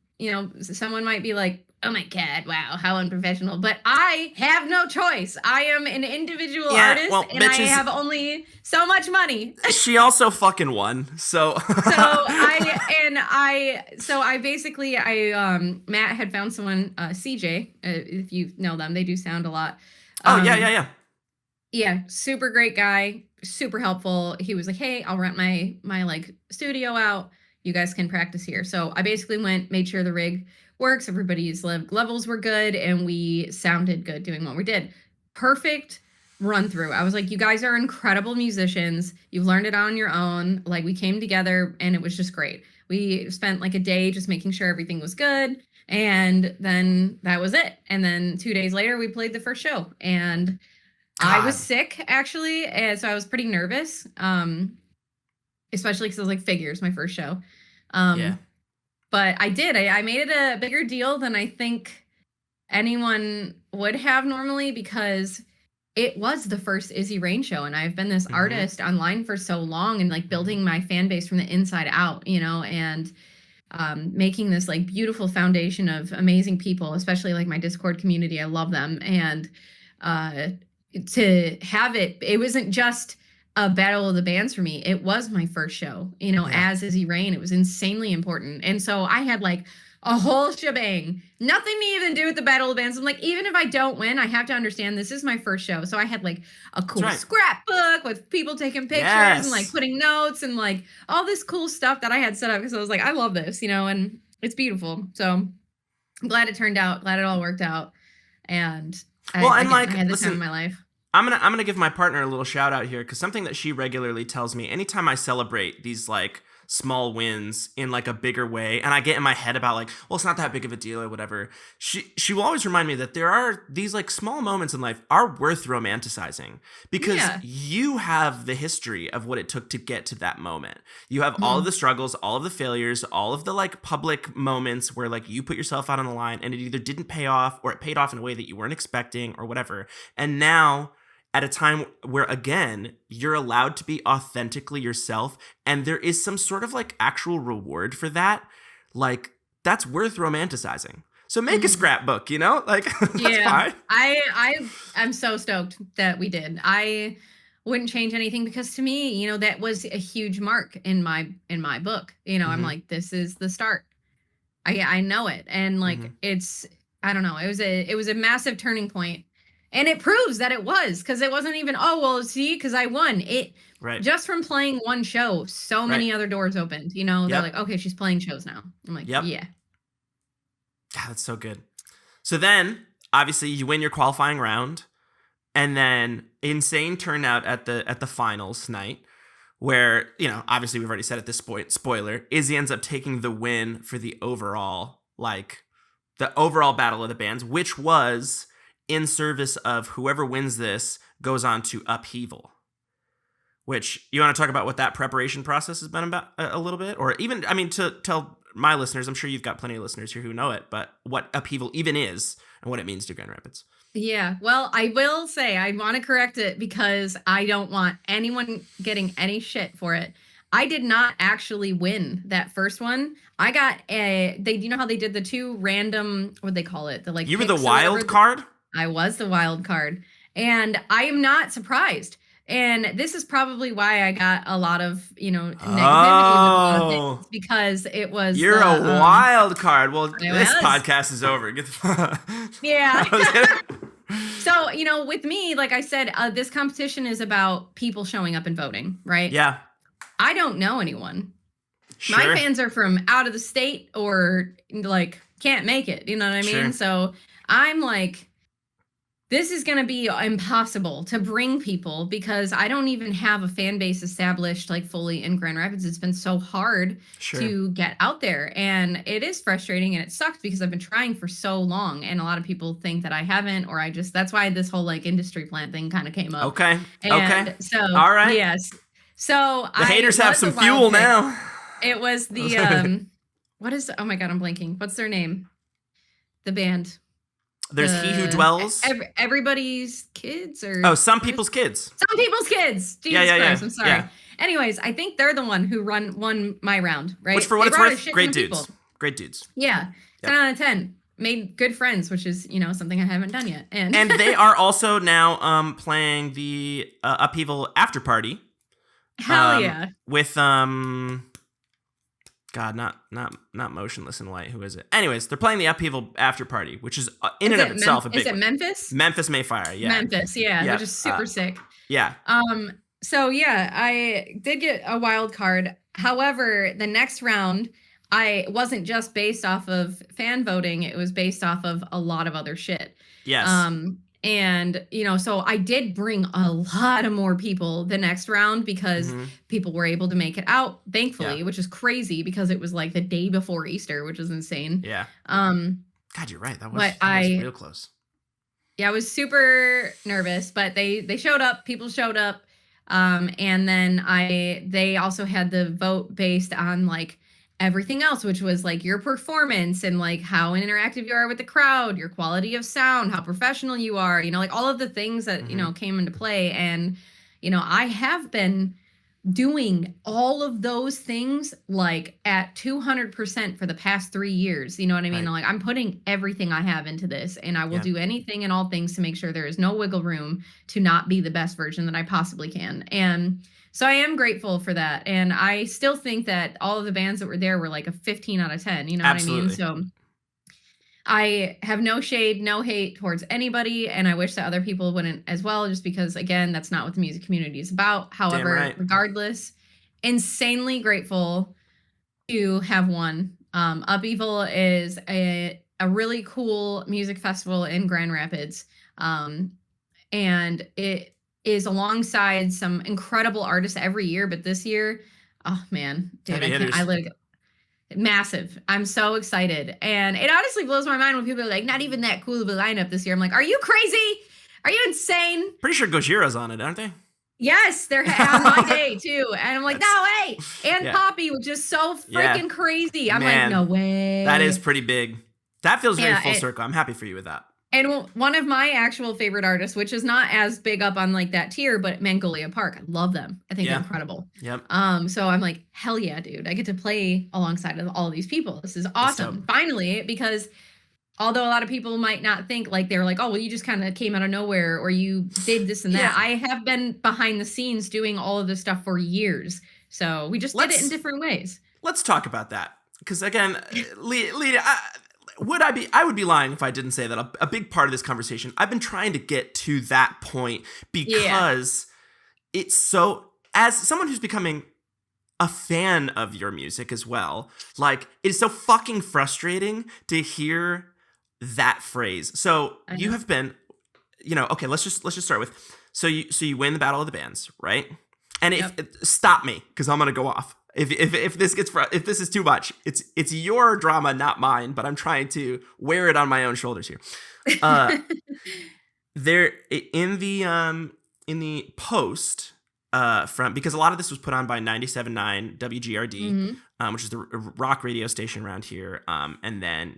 someone might be like, "Oh my god, wow, how unprofessional!" But I have no choice. I am an individual
Yeah,
artist,
well,
and I
bitches,
have only so much money.
she also fucking won, so.
So I basically Matt had found someone, CJ, if you know them, they do sound a lot.
Oh, yeah.
Yeah, super great guy, super helpful. He was like, "Hey, I'll rent my like studio out. You guys can practice here." So I basically went, made sure the rig works, everybody's levels were good, and we sounded good doing what we did. Perfect run through. I was like, "You guys are incredible musicians. You've learned it on your own." Like, we came together and it was just great. We spent like a day just making sure everything was good, and then that was it. And then 2 days later we played the first show, and I was
God.
sick actually, and so I was pretty nervous, especially because it was like Figures, my first show.
Yeah.
But I did. I made it a bigger deal than I think anyone would have normally, because it was the first Izzy Reign show, and I've been this artist online for so long, and like building my fan base from the inside out, and making this like beautiful foundation of amazing people, especially like my Discord community. I love them, and uh, to have it wasn't just a battle of the bands for me. It was my first show,
Yeah.
as Izzy Reign. It was insanely important. And so I had like a whole shebang, nothing to even do with the battle of the bands. I'm like, even if I don't win, I have to understand this is my first show. So I had like a cool scrapbook with people taking pictures and like putting notes and like all this cool stuff that I had set up, because I was like, I love this, and it's beautiful. So I'm glad it turned out, glad it all worked out. And I had the time of my life.
I'm gonna give my partner a little shout out here, because something that she regularly tells me anytime I celebrate these like small wins in like a bigger way, and I get in my head about like, well, it's not that big of a deal or whatever, she will always remind me that there are these like small moments in life are worth romanticizing, because you have the history of what it took to get to that moment. You have all of the struggles, all of the failures, all of the like public moments where like you put yourself out on the line and it either didn't pay off or it paid off in a way that you weren't expecting or whatever. And now, at a time where, again, you're allowed to be authentically yourself, and there is some sort of like actual reward for that, like that's worth romanticizing. So make a scrapbook, like that's fine.
I'm so stoked that we did. I wouldn't change anything, because to me, that was a huge mark in my book. I'm like, this is the start. I know it, and like it's, I don't know, it was a massive turning point. And it proves that it was, because it wasn't even, oh, well, see, because I won. It just from playing one show, so many other doors opened. They're like, okay, she's playing shows now. I'm like, yeah.
Yeah, that's so good. So then, obviously, you win your qualifying round, and then insane turnout at the finals night, where obviously we've already said at this point, spoiler, Izzy ends up taking the win for the overall battle of the bands, which was in service of whoever wins this goes on to Upheaval. Which, you want to talk about what that preparation process has been about a little bit? Or even, to tell my listeners, I'm sure you've got plenty of listeners here who know it, but what Upheaval even is and what it means to Grand Rapids.
Yeah, well, I will say, I want to correct it, because I don't want anyone getting any shit for it. I did not actually win that first one. I got you know how they did the two random, what they call it?
You were the wild card?
I was the wild card, and I am not surprised. And this is probably why I got a lot of, negativity with a lot of things, because it was.
You're a wild card. Well, this podcast is over. Get the
Yeah. So, with me, like I said, this competition is about people showing up and voting, right?
Yeah.
I don't know anyone.
Sure.
My fans are from out of the state or like can't make it. You know what I mean? So I'm like, this is going to be impossible to bring people, because I don't even have a fan base established like fully in Grand Rapids. It's been so hard to get out there, and it is frustrating, and it sucks, because I've been trying for so long, and a lot of people think that I haven't, or that's why this whole like industry plant thing kind of came up.
Okay.
So,
all right.
Yes. So
the haters have some fuel now.
It was the, oh my God, I'm blanking. What's their name? The band.
There's He Who Dwells.
Everybody's kids or
Some People's Kids.
Some People's Kids. Jesus Christ, I'm sorry.
Yeah.
Anyways, I think they're the one who won my round, right?
Which, for what it's worth, great dudes. Great dudes.
Yeah. 10 out of 10. Made good friends, which is, something I haven't done yet. And
they are also now playing the Upheaval After Party.
Hell yeah.
With God, not Motionless in White. Who is it? Anyways, they're playing the Upheaval After Party, which is in and of itself a big.
Is it Memphis?
Memphis Mayfire, yeah.
Memphis, yeah, which is super sick.
Yeah.
So yeah, I did get a wild card. However, the next round, I wasn't just based off of fan voting; it was based off of a lot of other shit.
Yes.
And, so I did bring a lot of more people the next round because people were able to make it out, thankfully, which is crazy because it was like the day before Easter, which is insane.
Yeah. God, you're right. That was real close.
Yeah, I was super nervous, but they showed up. People showed up. And then they also had the vote based on like everything else, which was like your performance and like how interactive you are with the crowd, your quality of sound, how professional you are, like all of the things that, came into play. And, I have been doing all of those things like at 200% for the past 3 years. You know what I mean?
Right.
Like I'm putting everything I have into this and I will do anything and all things to make sure there is no wiggle room to not be the best version that I possibly can. And so I am grateful for that. And I still think that all of the bands that were there were like a 15 out of 10. You know
Absolutely.
what I mean? So I have no shade, no hate towards anybody. And I wish that other people wouldn't as well, just because, again, that's not what the music community is about. However, regardless, insanely grateful to have won. Upheaval is a really cool music festival in Grand Rapids. And it is alongside some incredible artists every year, but this year, oh man, dude, massive. I'm so excited. And it honestly blows my mind when people are like, not even that cool of a lineup this year. I'm like, are you crazy? Are you insane?
Pretty sure Gojira's on it, aren't they?
Yes, they're on my day too. And I'm like, no way. And Poppy, which is so freaking crazy. I'm like, no way.
That is pretty big. That feels very full circle. I'm happy for you with that.
And one of my actual favorite artists, which is not as big up on like that tier, but Magnolia Park. I love them. I think they're incredible.
Yep.
So I'm like, hell yeah, dude. I get to play alongside of all these people. This is awesome. Finally, because although a lot of people might not think like they're like, oh, well, you just kind of came out of nowhere or you did this and that. I have been behind the scenes doing all of this stuff for years. So we just did it in different ways.
Let's talk about that. Because again, Lita, I would be lying if I didn't say that a big part of this conversation, I've been trying to get to that point because it's so, as someone who's becoming a fan of your music as well, like it is so fucking frustrating to hear that phrase. So you have been, okay, let's just start with, so you win the Battle of the Bands, right? And stop me, because I'm gonna go off. If this is too much, it's your drama, not mine. But I'm trying to wear it on my own shoulders here. There in the post from, because a lot of this was put on by 97.9 WGRD, which is the rock radio station around here. And then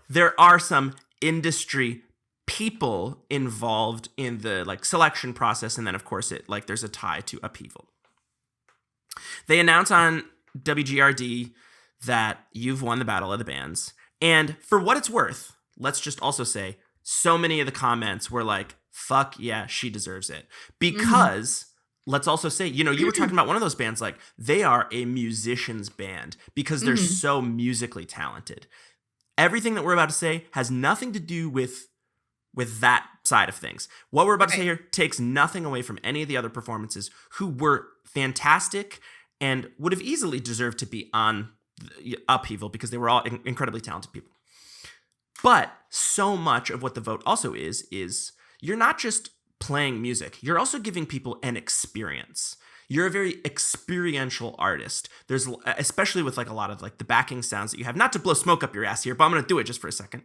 there are some industry people involved in the like selection process, and then of course there's a tie to Upheaval. They announce on WGRD that you've won the Battle of the Bands. And for what it's worth, let's just also say, so many of the comments were like, fuck yeah, she deserves it. Because, let's also say, you were talking about one of those bands, like, they are a musician's band because they're so musically talented. Everything that we're about to say has nothing to do with that side of things. What we're about to say here takes nothing away from any of the other performances who were fantastic and would have easily deserved to be on Upheaval because they were all incredibly talented people. But so much of what the vote also is you're not just playing music, you're also giving people an experience. You're a very experiential artist. There's, especially with like a lot of like the backing sounds that you have, not to blow smoke up your ass here, but I'm going to do it just for a second.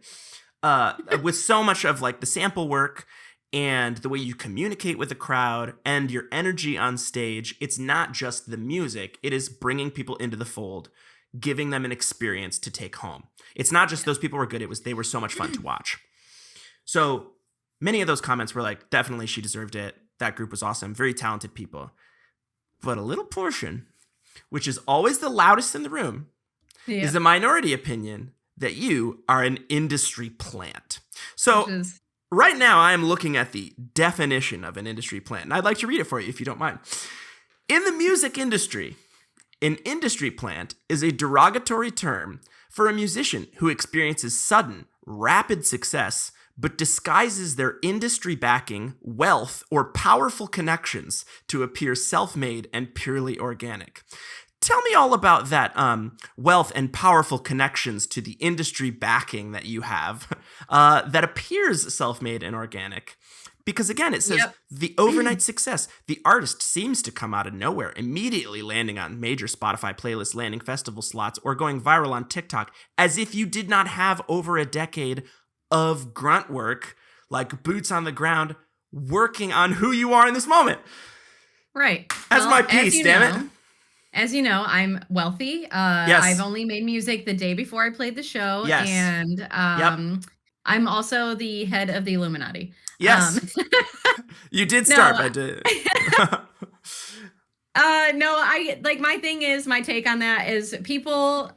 With so much of like the sample work and the way you communicate with the crowd and your energy on stage, it's not just the music, it is bringing people into the fold, giving them an experience to take home. It's not just those people were good, they were so much fun to watch. So many of those comments were like, definitely she deserved it. That group was awesome. Very talented people. But a little portion, which is always the loudest in the room, is the minority opinion that you are an industry plant. So right now I am looking at the definition of an industry plant, and I'd like to read it for you if you don't mind. In the music industry, an industry plant is a derogatory term for a musician who experiences sudden, rapid success but disguises their industry backing, wealth, or powerful connections to appear self-made and purely organic. Tell me all about that wealth and powerful connections to the industry backing that you have that appears self-made and organic. Because again, it says the overnight success. The artist seems to come out of nowhere, immediately landing on major Spotify playlists, landing festival slots, or going viral on TikTok, as if you did not have over a decade of grunt work, like boots on the ground, working on who you are in this moment.
Right.
That's my piece, damn it.
As you know, I'm wealthy. Yes. I've only made music the day before I played the show. Yes. And I'm also the head of the Illuminati.
Yes. You did start by doing
my thing is, my take on that is people,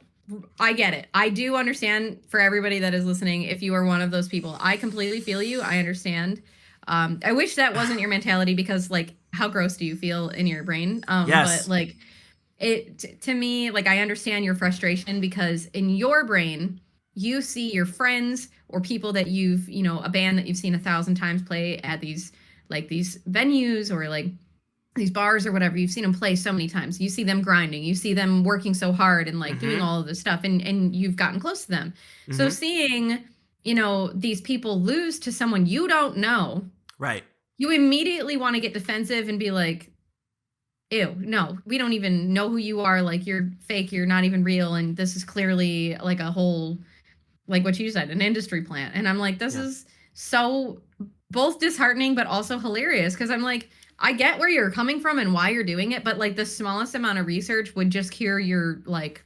I get it. I do understand for everybody that is listening, if you are one of those people, I completely feel you. I understand. I wish that wasn't your mentality because, like, how gross do you feel in your brain?
Yes.
But, like, to me, like, I understand your frustration because in your brain, you see your friends or people that you've, a band that you've seen 1,000 times play at these venues or like these bars or whatever. You've seen them play so many times. You see them grinding. You see them working so hard and like doing all of this stuff, and you've gotten close to them. So seeing, these people lose to someone you don't know,
right?
You immediately want to get defensive and be like, ew, no, we don't even know who you are. Like, you're fake. You're not even real. And this is clearly like a whole, like what you said, an industry plant. And I'm like, this is so both disheartening, but also hilarious. Cause I'm like, I get where you're coming from and why you're doing it. But like the smallest amount of research would just cure your like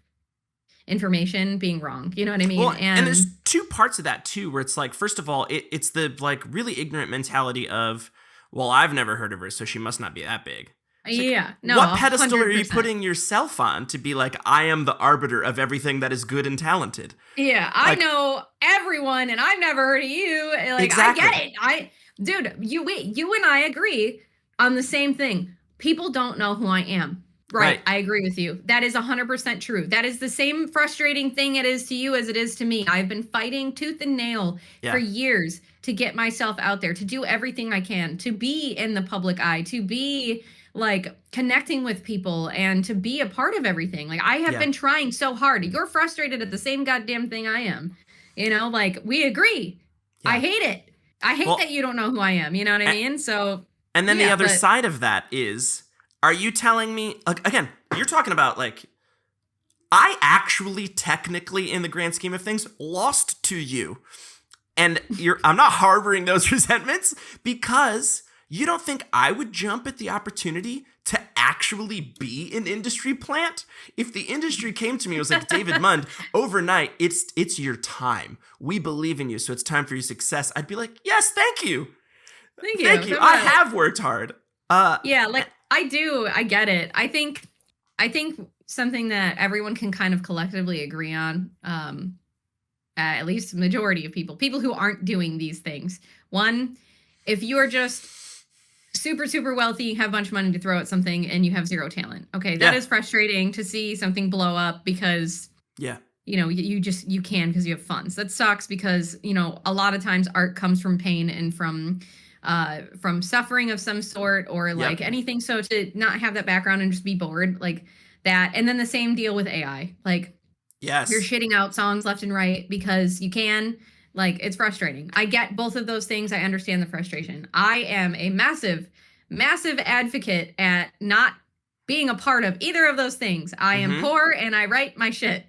information being wrong. You know what I mean?
Well, and there's two parts of that too, where it's like, first of all, it's the like really ignorant mentality of, well, I've never heard of her, so she must not be that big.
Like, no.
What pedestal 100%. Are you putting yourself on to be like, I am the arbiter of everything that is good and talented?
Yeah, I know everyone, and I've never heard of you. Like, exactly. I get it. You and I agree on the same thing. People don't know who I am. Right. I agree with you. That is 100% true. That is the same frustrating thing it is to you as it is to me. I've been fighting tooth and nail for years to get myself out there, to do everything I can, to be in the public eye, to be like connecting with people and to be a part of everything. Like, I have been trying so hard. You're frustrated at the same goddamn thing I am. Like, we agree. Yeah. I hate it. I hate that you don't know who I am. You know what I mean? So.
And then the other side of that is, are you telling me, like, again, you're talking about like, I actually technically in the grand scheme of things lost to you. And I'm not harboring those resentments because you don't think I would jump at the opportunity to actually be an industry plant? If the industry came to me and was like, David Mund, overnight, it's your time. We believe in you, so it's time for your success. I'd be like, yes, thank you. Thank you. I have worked hard.
Like I do. I get it. I think something that everyone can kind of collectively agree on, at least the majority of people who aren't doing these things. One, if you are just super, super wealthy, have a bunch of money to throw at something and you have zero talent. Okay. That is frustrating to see something blow up because you can because you have funds. That sucks because, a lot of times art comes from pain and from suffering of some sort or like anything. So to not have that background and just be bored like that. And then the same deal with AI, like you're shitting out songs left and right because you can. Like, it's frustrating. I get both of those things. I understand the frustration. I am a massive, massive advocate at not being a part of either of those things. I am poor and I write my shit.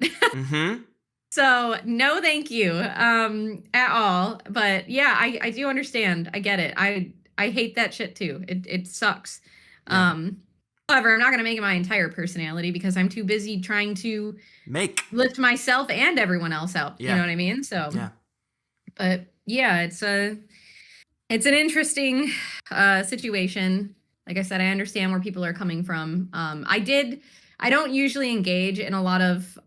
So no, thank you at all. But yeah, I do understand. I get it. I hate that shit too. It sucks. However, I'm not going to make it my entire personality because I'm too busy trying to lift myself and everyone else up. You know what I mean? So, but Yeah, it's an interesting situation. Like I said, I understand where people are coming from. I don't usually engage in a lot of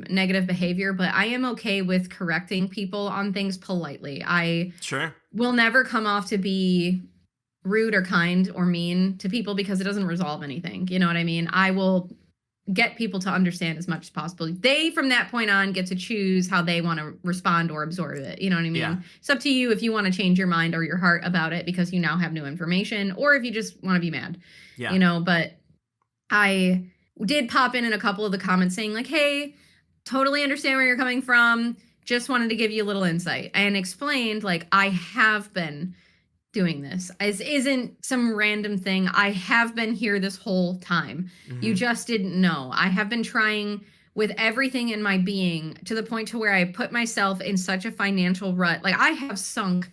negative behavior, but I am okay with correcting people on things politely. I
Sure.
will never come off to be rude or kind or mean to people because it doesn't resolve anything. You know what I mean? I will get people to understand as much as possible. They, from that point on, get to choose how they want to respond or absorb it. You know what I
Yeah.
mean? It's up to you if you want to change your mind or your heart about it because you now have new information, or if you just want to be mad.
Yeah.
You know, but I did pop in a couple of the comments saying, like, hey, totally understand where you're coming from. Just wanted to give you a little insight and explained, like, I have been doing this. This isn't some random thing. I have been here this whole time. You
Hmm.
just didn't know. I have been trying with everything in my being to the point to where I put myself in such a financial rut. Like I have sunk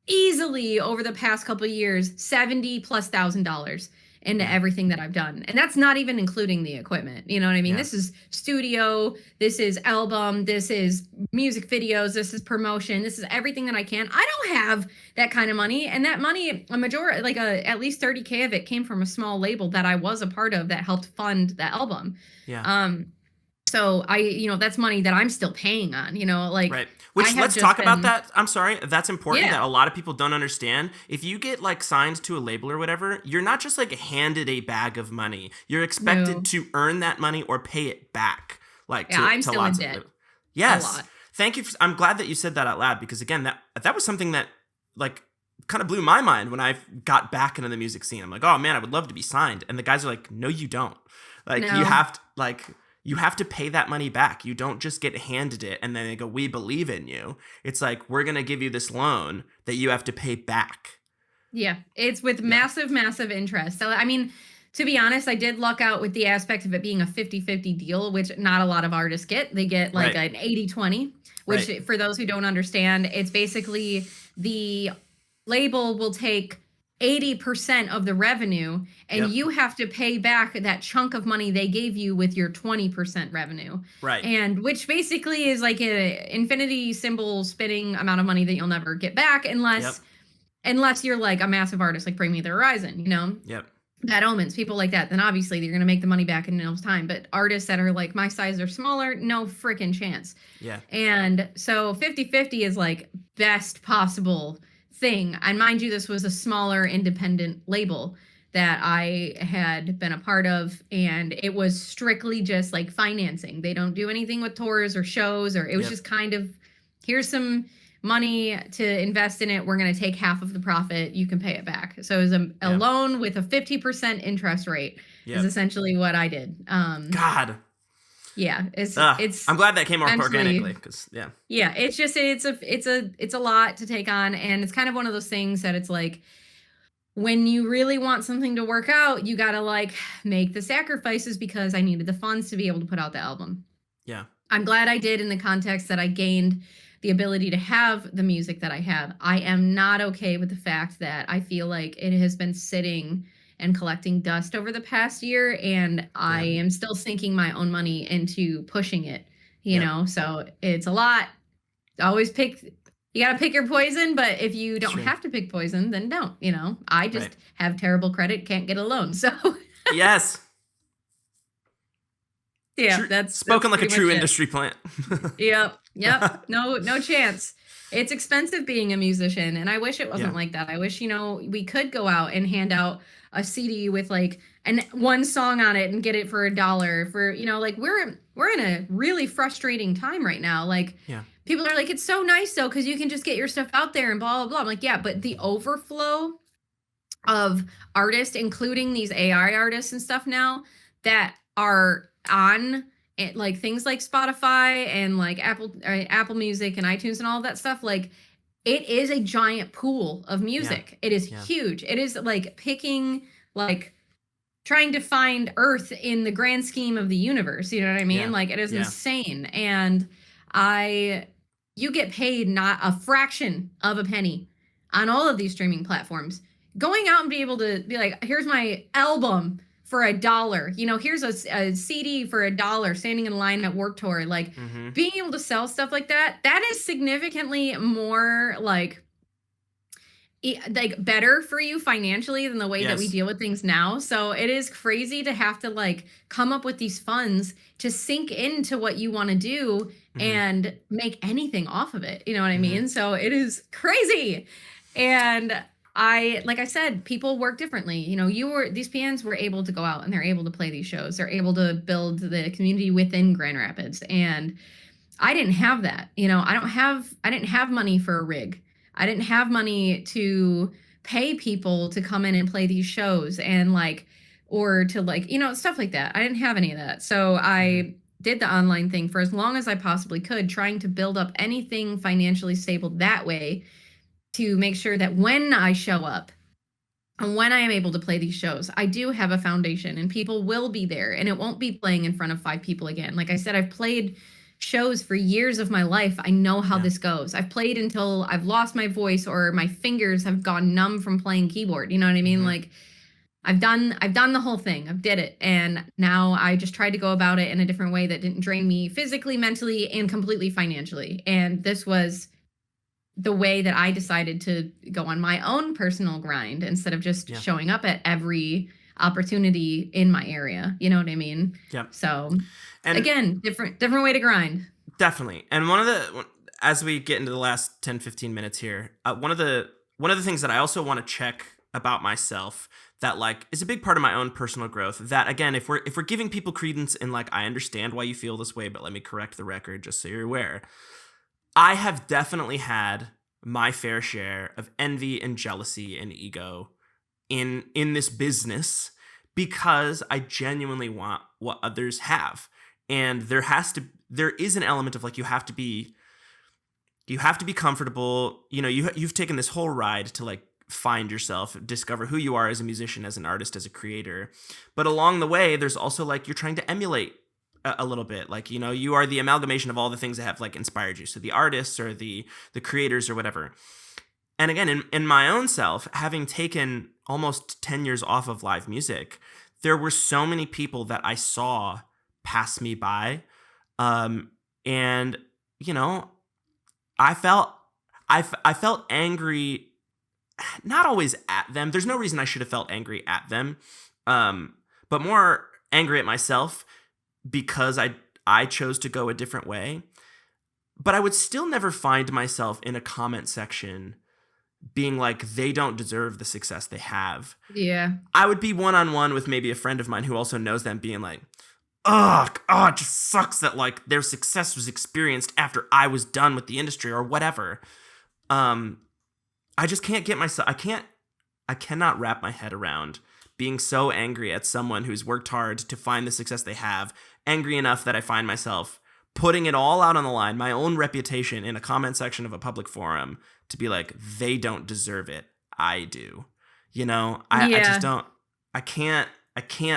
easily over the past couple of years 70 plus $1,000 into
Yeah.
everything that I've done. And that's not even including the equipment. You know what I mean?
Yeah.
This is studio, this is album, this is music videos, this is promotion, this is everything that I can. I don't have that kind of money. And that money, a majority, like at least 30K of it came from a small label that I was a part of that helped fund that album.
Yeah.
So that's money that I'm still paying on, like
Right.
I
Which,
have
let's
just
talk about
been,
that. I'm sorry. That's important that
yeah,
a lot of people don't understand. If you get like signed to a label or whatever, you're not just like handed a bag of money. You're expected
no,
to earn that money or pay it back. Like
yeah, I'm
to
still in
lots of
debt a
Yes.
lot.
Thank you. I'm glad that you said that out loud because again, that was something that like kind of blew my mind when I got back into the music scene. I'm like, "Oh man, I would love to be signed." And the guys are like, "No, you don't." Like
No.
you have to pay that money back. You don't just get handed it and then they go, "We believe in you." It's like, "We're going to give you this loan that you have to pay back."
Yeah, it's with
Yeah.
massive, massive interest. So, I mean, to be honest, I did luck out with the aspect of it being a 50-50 deal, which not a lot of artists get. They get like
Right.
an 80-20, which
Right.
for those who don't understand, it's basically the label will take 80% of the revenue and
Yep.
you have to pay back that chunk of money they gave you with your 20% revenue.
Right.
And which basically is like a infinity symbol spinning amount of money that you'll never get back
Yep.
unless you're like a massive artist like Bring Me the Horizon,
Yep.
Bad Omens, people like that, then obviously you're going to make the money back in no time. But artists that are like my size or smaller, no freaking chance.
Yeah.
And so 50-50 is like best possible thing. And mind you, this was a smaller independent label that I had been a part of. And it was strictly just like financing. They don't do anything with tours or shows, or it was
Yep.
just kind of here's some money to invest in it. We're going to take half of the profit. You can pay it back. So it was a
Yeah.
loan with a 50% interest rate is
Yep.
essentially what I did.
God.
Yeah, it's
I'm glad that came off
essentially,
organically cuz
yeah, it's just it's a lot to take on, and it's kind of one of those things that it's like when you really want something to work out, you got to like make the sacrifices because I needed the funds to be able to put out the album.
yeah.
I'm glad I did in the context that I gained the ability to have the music that I have. I am not okay with the fact that I feel like it has been sitting and collecting dust over the past year, and I
Yeah.
am still sinking my own money into pushing it,
Yep.
So it's a lot. Always you got to pick your poison, but if you don't
Sure.
have to pick poison, then don't, I just
Right.
have terrible credit, can't get a loan. So
Yes.
yeah, that's
Spoken like a
pretty
true
much it.
industry plant.
Yep. No chance. It's expensive being a musician, and I wish it wasn't
Yeah.
like that. I wish, we could go out and hand out a CD with like one song on it and get it for $1 for, like we're in a really frustrating time right now. Like
Yeah.
people are like, it's so nice though, because you can just get your stuff out there and blah blah blah. I'm like, yeah, but the overflow of artists, including these AI artists and stuff now that are on it, like things like Spotify and like Apple Music and iTunes and all of that stuff. Like it is a giant pool of music. It is
Yeah.
huge. It is like picking like trying to find Earth in the grand scheme of the universe. You know what I mean?
Yeah.
Like it is
Yeah.
insane. And you get paid not a fraction of a penny on all of these streaming platforms. Going out and be able to be like, here's my album for $1. You know, here's a CD for $1, standing in line at Work Tour. Like
Mm-hmm.
being able to sell stuff like that, that is significantly more like better for you financially than the way that we
Yes.
deal with things now. So it is crazy to have to like come up with these funds to sink into what you want to do
Mm-hmm.
and make anything off of it. You know what I
Mm-hmm.
mean? So it is crazy. And like I said, people work differently. You know, these PNs were able to go out and they're able to play these shows. They're able to build the community within Grand Rapids. And I didn't have that. You know, I didn't have money for a rig. I didn't have money to pay people to come in and play these shows and like, or to like, you know, stuff like that. I didn't have any of that. So
Mm-hmm.
I did the online thing for as long as I possibly could, trying to build up anything financially stable that way to make sure that when I show up, and when I am able to play these shows, I do have a foundation and people will be there and it won't be playing in front of 5 people again. Like I said, I've played shows for years of my life. I know how
Yeah.
this goes. I've played until I've lost my voice or my fingers have gone numb from playing keyboard. You know what I mean?
Mm-hmm.
Like I've done the whole thing. I've did it. And now I just tried to go about it in a different way that didn't drain me physically, mentally, and completely financially. And this was the way that I decided to go on my own personal grind instead of just
Yeah.
showing up at every opportunity in my area. You know what I mean?
Yeah.
So
And
again, different way to grind.
definitely. And as we get into the last 10, 15 minutes here, one of the things that I also want to check about myself that like is a big part of my own personal growth, that again, if we're giving people credence in like, I understand why you feel this way, but let me correct the record just so you're aware. I have definitely had my fair share of envy and jealousy and ego in this business because I genuinely want what others have. And there is an element of like, you have to be comfortable. You know, you've taken this whole ride to like find yourself, discover who you are as a musician, as an artist, as a creator. But along the way, there's also like, you're trying to emulate a little bit. Like, you know, you are the amalgamation of all the things that have like inspired you. So the artists or the creators or whatever. And again, in my own self, having taken almost 10 years off of live music, there were so many people that I saw pass me by. And, you know, I felt angry, not always at them. There's no reason I should have felt angry at them, but more angry at myself because I chose to go a different way. But I would still never find myself in a comment section being like, they don't deserve the success they have.
Yeah.
I would be one-on-one with maybe a friend of mine who also knows them being like, it just sucks that like their success was experienced after I was done with the industry or whatever. I just can't get myself, I cannot wrap my head around being so angry at someone who's worked hard to find the success they have, angry enough that I find myself putting it all out on the line, my own reputation in a comment section of a public forum, to be like, they don't deserve it. I do. You know, I just don't, I can't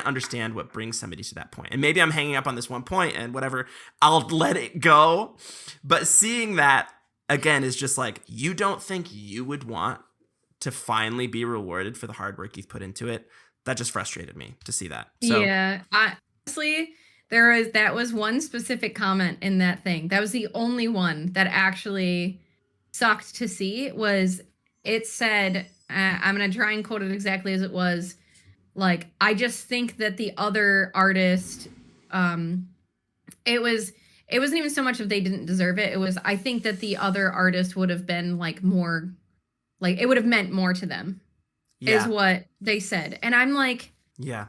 understand what brings somebody to that point. And maybe I'm hanging up on this one point and whatever, I'll let it go. But seeing that again is just like, you don't think you would want to finally be rewarded for the hard work you've put into it. That just frustrated me to see that. So,
yeah. Honestly, that was one specific comment in that thing. That was the only one that actually sucked to see. Was it said, I'm going to try and quote it exactly as it was. Like, I just think that the other artist, it wasn't even so much if they didn't deserve it. It was, I think that the other artist would have been like more, like it would have meant more to them, is what they said. And I'm like,
yeah.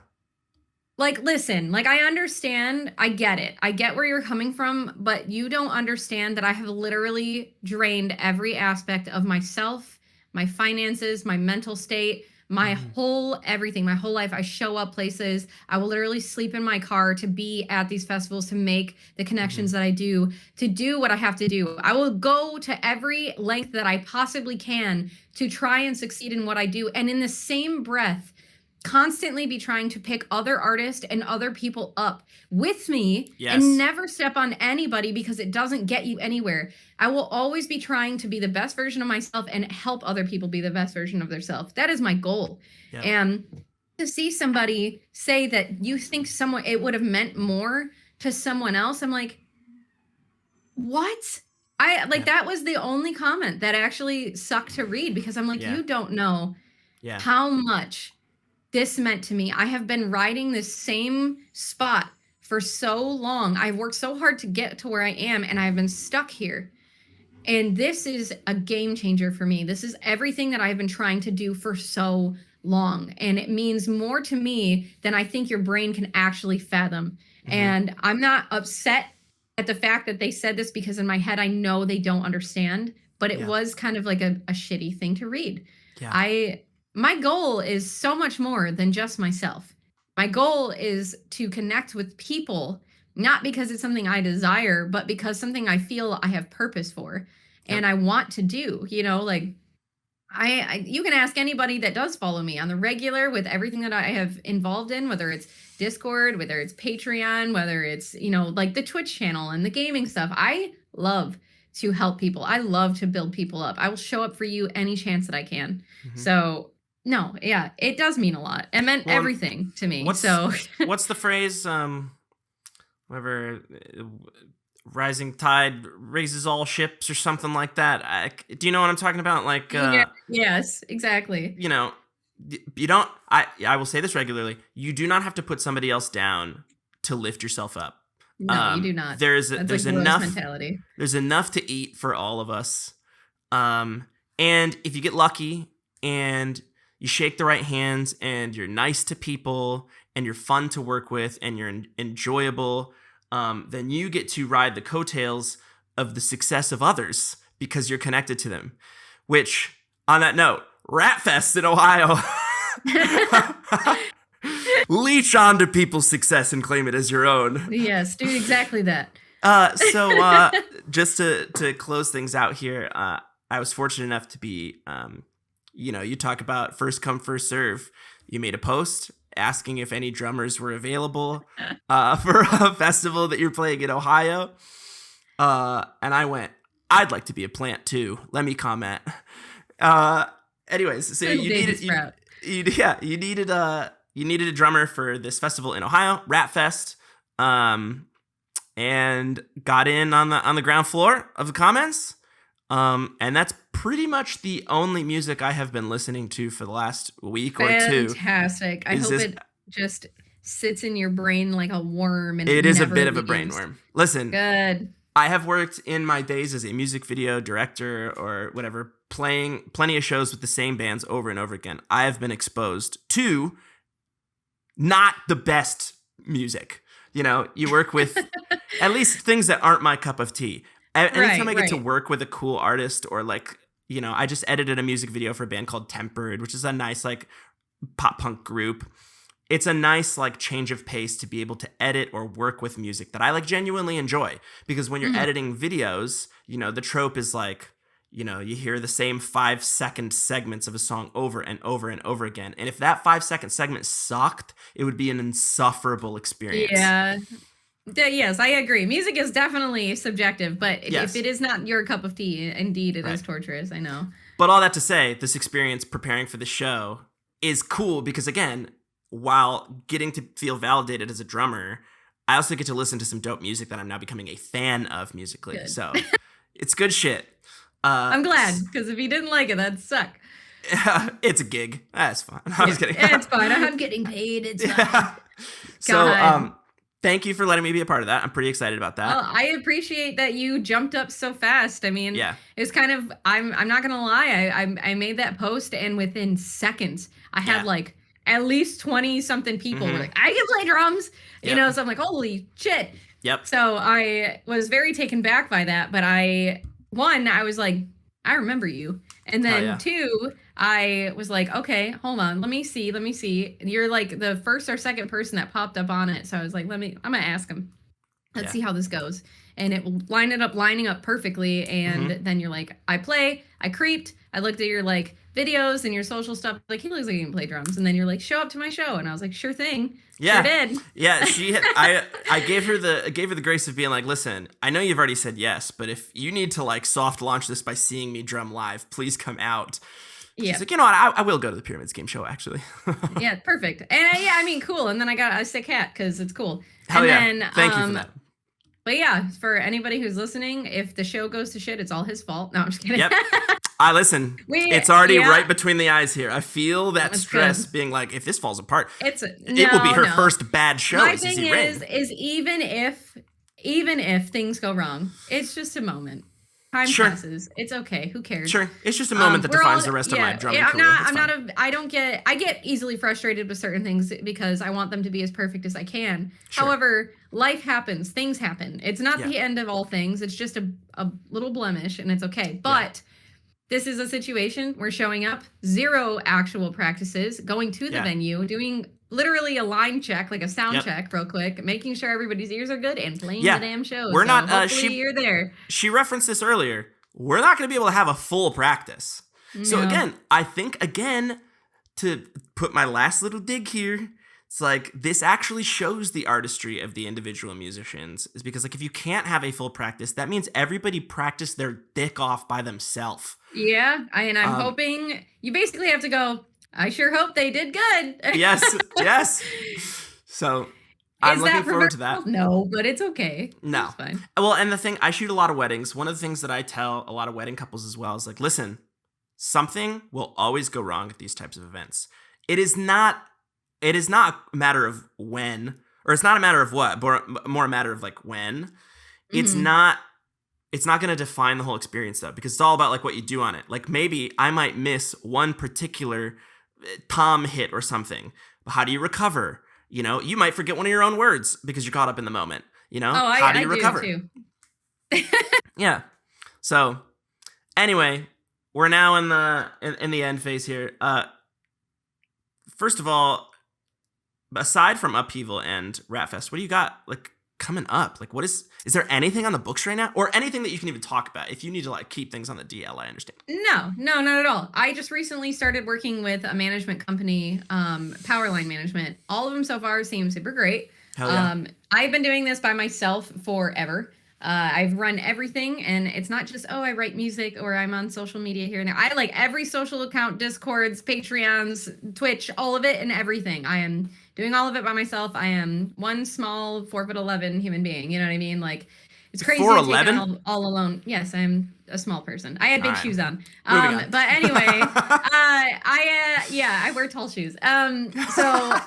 Like, listen, like, I understand. I get it. I get where you're coming from, but you don't understand that I have literally drained every aspect of myself, my finances, my mental state, my whole everything, my whole life. I show up places. I will literally sleep in my car to be at these festivals, to make the connections that I do, to do what I have to do. I will go to every length that I possibly can to try and succeed in what I do. And in the same breath, constantly be trying to pick other artists and other people up with me and never step on anybody, because it doesn't get you anywhere. I will always be trying to be the best version of myself and help other people be the best version of themselves. That is my goal. And to see somebody say that you think someone it would have meant more to someone else, I'm like, what? I like
Yeah.
that was the only comment that actually sucked to read because I'm like,
Yeah.
you don't know
Yeah.
how much this meant to me. I have been riding this same spot for so long. I've worked so hard to get to where I am, and I've been stuck here. And this is a game changer for me. This is everything that I've been trying to do for so long. And it means more to me than I think your brain can actually fathom.
Mm-hmm.
And I'm not upset at the fact that they said this because in my head, I know they don't understand, but it
Yeah.
was kind of like a shitty thing to read.
Yeah.
My goal is so much more than just myself. My goal is to connect with people, not because it's something I desire, but because something I feel I have purpose for and
Yep.
I want to do, you know, like I you can ask anybody that does follow me on the regular with everything that I have involved in, whether it's Discord, whether it's Patreon, whether it's, you know, like the Twitch channel and the gaming stuff. I love to help people. I love to build people up. I will show up for you any chance that I can.
Mm-hmm.
So, no, yeah, it does mean a lot. It meant
Well,
everything to me.
What's
So,
what's the phrase? Whatever, rising tide raises all ships, or something like that. Do you know what I'm talking about? Like,
yeah, yes, exactly.
you know, you don't. I will say this regularly. You do not have to put somebody else down to lift yourself up.
No, you do not.
There's
That's
there's
like gross
enough
mentality.
there's enough to eat for all of us. And if you get lucky and you shake the right hands and you're nice to people and you're fun to work with and you're enjoyable, then you get to ride the coattails of the success of others because you're connected to them. Which, on that note, Ratfest in Ohio. Leech onto people's success and claim it as your own.
Yes, do exactly that.
So just to close things out here, I was fortunate enough to be, you talk about first come, first serve. You made a post asking if any drummers were available for a festival that you're playing in Ohio. And I went, I'd like to be a plant too. Let me comment. Anyways, so you needed a drummer for this festival in Ohio, Ratfest. And got in on the ground floor of the comments. And that's pretty much the only music I have been listening to for the last week or two.
Fantastic. I hope it just sits in your brain like a worm. And
it is a bit of a brain worm. Listen,
good.
I have worked in my days as a music video director or whatever, playing plenty of shows with the same bands over and over again. I have been exposed to not the best music. You know, you work with at least things that aren't my cup of tea. Anytime I get to work with a cool artist, or like, I just edited a music video for a band called Tempered, which is a nice like pop punk group. It's a nice like change of pace to be able to edit or work with music that I like genuinely enjoy. Because when you're editing videos, the trope is like, you hear the same 5-second segments of a song over and over and over again. And if that 5-second segment sucked, it would be an insufferable experience.
Yeah. Yes, I agree. Music is definitely subjective, but if it is not your cup of tea, indeed it is torturous, I know.
But all that to say, this experience preparing for the show is cool because, again, while getting to feel validated as a drummer, I also get to listen to some dope music that I'm now becoming a fan of musically. Good. So it's good shit.
I'm glad, because if you didn't like it, that'd suck.
It's a gig. That's fine. I was kidding.
It's fine. I'm getting paid. It's fine.
So, thank you for letting me be a part of that. I'm pretty excited about that.
Well, I appreciate that you jumped up so fast. I mean, it's kind of, I'm not going to lie. I made that post, and within seconds, I had like at least 20 something people were like, I can play drums, so I'm like, holy shit.
Yep.
So I was very taken back by that. But I was like, I remember you. And then two, I was like, okay, hold on. Let me see. You're like the first or second person that popped up on it. So I was like, I'm going to ask him. Let's see how this goes. And it lining up perfectly. And then you're like, I creeped. I looked at your like videos and your social stuff. Like, he looks like he can play drums. And then you're like, show up to my show. And I was like, sure thing.
Yeah.
Sure did.
Yeah. I gave her the grace of being like, listen, I know you've already said yes, but if you need to like soft launch this by seeing me drum live, please come out. She's
Yeah.
like, you know what? I will go to the Pyramids game show, actually.
Yeah, perfect. And yeah, I mean, cool. And then I got a sick hat because it's cool.
Hell
And
yeah.
then,
Thank you for that.
but yeah, for anybody who's listening, if the show goes to shit, it's all his fault. No, I'm just kidding.
Yep. I listen. It's already right between the eyes here. I feel that stress being like, if this falls apart, it will be her first bad show.
My thing is even if things go wrong, it's just a moment. Time passes. It's okay. Who cares?
Sure. It's just a moment that defines the rest of my drumming career.
I get easily frustrated with certain things because I want them to be as perfect as I can. Sure. However, life happens. Things happen. It's not the end of all things. It's just a little blemish and it's okay. But this is a situation we're showing up, 0 actual practices, going to the venue, doing literally a line check, like a sound check real quick, making sure everybody's ears are good and playing the damn show.
We're not,
hopefully you're there.
She referenced this earlier. We're not going to be able to have a full practice. No. So again, I think, to put my last little dig here, it's like this actually shows the artistry of the individual musicians, is because like if you can't have a full practice, that means everybody practiced their dick off by themselves.
Yeah, and I'm hoping you basically have to go, I sure hope they did good.
Yes. So I'm looking forward to that.
No, but it's okay.
No.
It's fine.
Well, and the thing, I shoot a lot of weddings. One of the things that I tell a lot of wedding couples as well is like, listen, something will always go wrong at these types of events. It is not a matter of when, or it's not a matter of what, but more a matter of like when. Mm-hmm. It's not going to define the whole experience though, because it's all about like what you do on it. Like maybe I might miss one particular tom hit or something. But how do you recover? You know, you might forget one of your own words because you're caught up in the moment. You know, how do you recover? Do too. Yeah. So anyway, we're now in the end phase here. First of all, aside from Upheaval and Ratfest, what do you got like coming up? Like, is there anything on the books right now, or anything that you can even talk about? If you need to like keep things on the DL, I understand.
No, not at all. I just recently started working with a management company, Powerline Management. All of them so far seem super great.
Hell yeah.
I've been doing this by myself forever. I've run everything, and it's not just, I write music or I'm on social media here and there. I like every social account, Discords, Patreons, Twitch, all of it and everything. I am doing all of it by myself. I am one small 4'11" human being. You know what I mean? Like, it's crazy to take on all alone. Yes, I'm a small person. I had big shoes on. But anyway, I wear tall shoes. So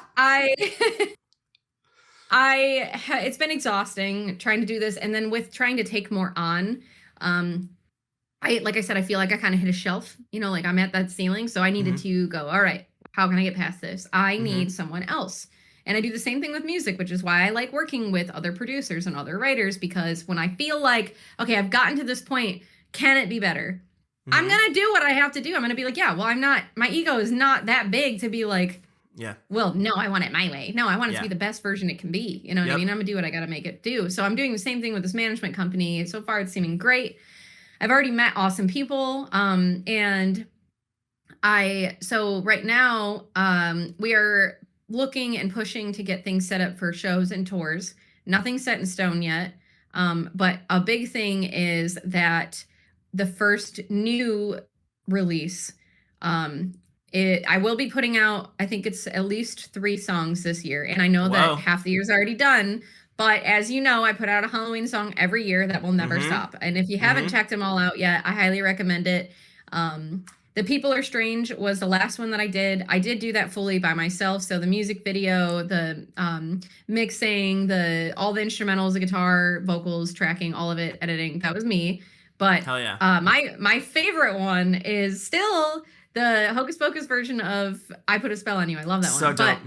it's been exhausting trying to do this, and then with trying to take more on, like I said, I feel like I kind of hit a shelf, you know, like I'm at that ceiling. So I needed to go, all right, how can I get past this? I need someone else. And I do the same thing with music, which is why I like working with other producers and other writers, because when I feel like, okay, I've gotten to this point, can it be better? I'm going to do what I have to do. I'm going to be like, my ego is not that big to be like, well, no, I want it my way. No, I want it to be the best version it can be. You know what I mean? I'm going to do what I got to make it do. So I'm doing the same thing with this management company. So far, it's seeming great. I've already met awesome people. So right now, we are looking and pushing to get things set up for shows and tours. Nothing set in stone yet. But a big thing is that the first new release, I will be putting out, I think it's at least 3 songs this year. And I know that half the year's already done. But as you know, I put out a Halloween song every year that will never stop. And if you haven't checked them all out yet, I highly recommend it. The People Are Strange was the last one that I did. I did do that fully by myself. So the music video, the mixing, all the instrumentals, the guitar, vocals, tracking, all of it, editing, that was me. But
hell yeah.
My favorite one is still the Hocus Pocus version of I Put a Spell on You. I love that one.
So dope.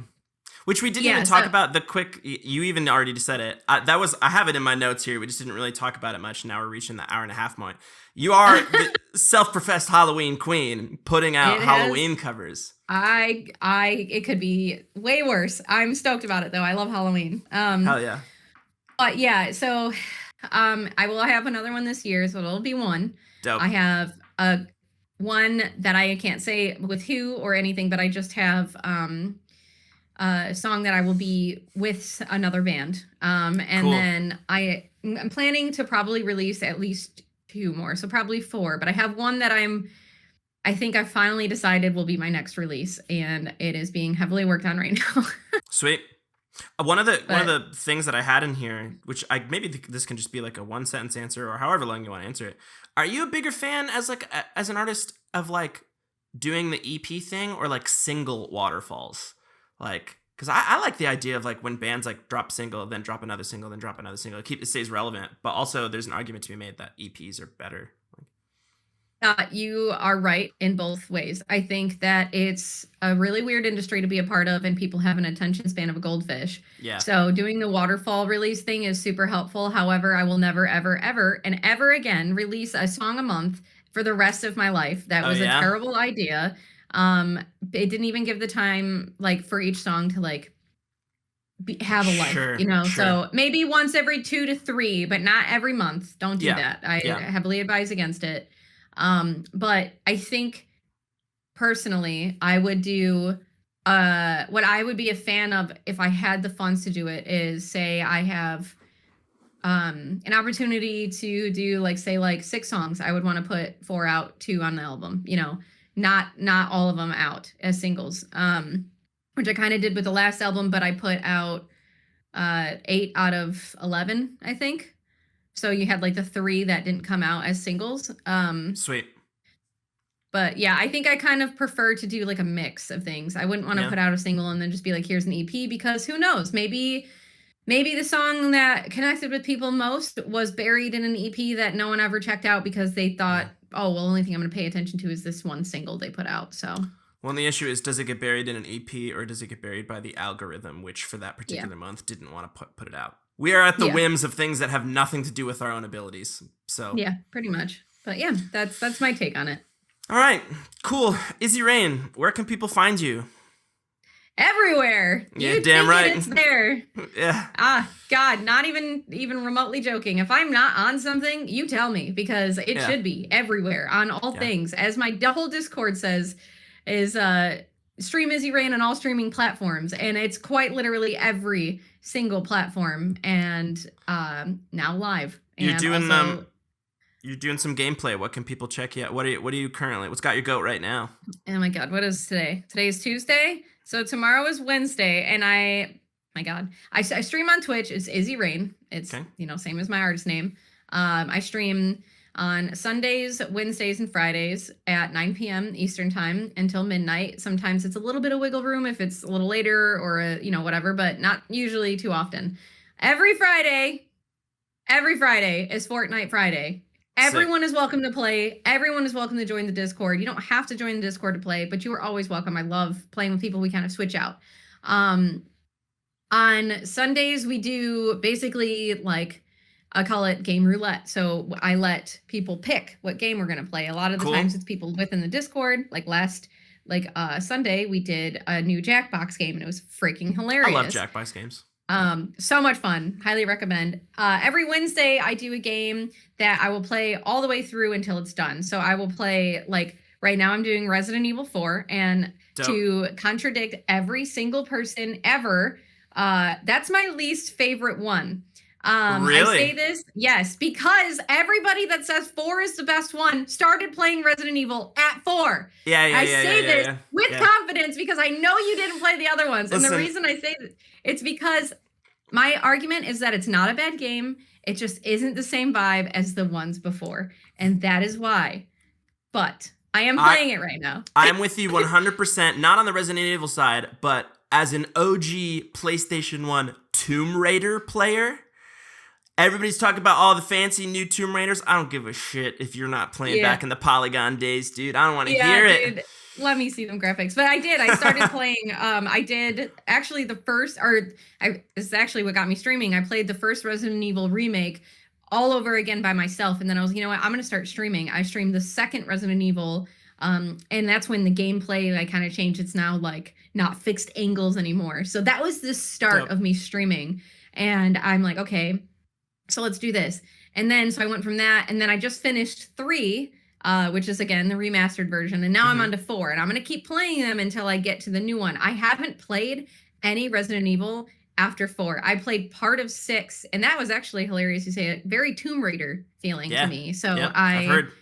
Which we didn't even talk about the quick, you even already just said it. I have it in my notes here. We just didn't really talk about it much. Now we're reaching the hour and a half point. You are the self-professed Halloween queen putting out Halloween covers.
It could be way worse. I'm stoked about it though. I love Halloween.
Hell yeah.
But yeah, so I will have another one this year, so it'll be one.
Dope.
I have one that I can't say with who or anything, but I just have a song that I will be with another band. And then I'm planning to probably release at least 2 more, so probably 4. But I have one that I'm I think I finally decided will be my next release, and it is being heavily worked on right now.
Sweet. One of the
But
things that I had in here, which I maybe this can just be like a one sentence answer or however long you want to answer it. Are you a bigger fan as like as an artist of like doing the EP thing or like single waterfalls? Like, because I like the idea of like when bands like drop single, then drop another single, then drop another single. It stays relevant, but also there's an argument to be made that EPs are better.
You are right in both ways. I think that it's a really weird industry to be a part of, and people have an attention span of a goldfish.
Yeah.
So doing the waterfall release thing is super helpful. However, I will never, ever, ever, and ever again release a song a month for the rest of my life. That
Oh
was a
yeah.
terrible idea. It didn't even give the time like for each song to like have a life,
Sure,
you know.
sure.
So maybe once every 2 to 3, but not every month. Don't do
Yeah,
that. I
yeah.
heavily advise against it. But I think personally, I would do what I would be a fan of if I had the funds to do it is say I have an opportunity to do like say like 6 songs. I would want to put 4 out, 2 on the album, you know, not all of them out as singles. Which I kind of did with the last album, but I put out 8 out of 11, I think. So you had like the 3 that didn't come out as singles.
Sweet.
But yeah, I think I kind of prefer to do like a mix of things. I wouldn't want to put out a single and then just be like, here's an EP, because who knows? Maybe the song that connected with people most was buried in an EP that no one ever checked out because they thought, oh, well, the only thing I'm going to pay attention to is this one single they put out. So.
Well, and the issue is, does it get buried in an EP or does it get buried by the algorithm, which for that particular month didn't want to put it out? We are at the whims of things that have nothing to do with our own abilities. So
yeah, pretty much. But yeah, that's my take on it.
All right, cool. Izzy Reign, where can people find you?
Everywhere.
Yeah,
you
damn right.
It's there.
Yeah.
God, not even remotely joking. If I'm not on something, you tell me, because it should be everywhere on all things. As my whole Discord says, is stream Izzy Reign on all streaming platforms, and it's quite literally every single platform, and now live.
You're
and
doing
also,
you're doing some gameplay. What can people check you out? What are you currently? What's got your goat right now?
Oh my God, what is today? Today is Tuesday. So tomorrow is Wednesday, and I stream on Twitch. It's Izzy Reign. It's same as my artist name. I stream on Sundays, Wednesdays, and Fridays at 9 p.m. Eastern time until midnight. Sometimes it's a little bit of wiggle room if it's a little later or whatever, but not usually too often. Every Friday is Fortnite Friday. Everyone is welcome to play. Everyone is welcome to join the Discord. You don't have to join the Discord to play, but you are always welcome. I love playing with people. We kind of switch out. On Sundays, we do basically like, I call it game roulette. So I let people pick what game we're going to play. A lot of the times it's people within the Discord. Like Sunday, we did a new Jackbox game, and it was freaking hilarious.
I love Jackbox games.
So much fun. Highly recommend. Every Wednesday I do a game that I will play all the way through until it's done. So I will play, like right now I'm doing Resident Evil 4, and to contradict every single person ever, that's my least favorite one.
Really?
I say this, yes, because everybody that says 4 is the best one started playing Resident Evil at 4. I say this with confidence because I know you didn't play the other ones. Listen, and the reason I say that, it's because my argument is that it's not a bad game. It just isn't the same vibe as the ones before. And that is why. But I am playing it right now.
I'm with you 100%, not on the Resident Evil side, but as an OG PlayStation 1 Tomb Raider player, everybody's talking about all the fancy new Tomb Raiders. I don't give a shit if you're not playing back in the Polygon days, dude. I don't want to hear it.
Let me see them graphics. But I did. I started playing. I did actually the first, this is actually what got me streaming. I played the first Resident Evil remake all over again by myself. And then I was, you know what? I'm going to start streaming. I streamed the second Resident Evil. And that's when the gameplay, I kind of changed. It's now like not fixed angles anymore. So that was the start of me streaming. And I'm like, okay, so let's do this. And then, so I went from that, and then I just finished 3, which is again the remastered version, and now I'm on to 4, and I'm gonna keep playing them until I get to the new one. I haven't played any Resident Evil after 4. I played part of 6, and that was actually hilarious. You say it, very Tomb Raider feeling to me. So
I've heard.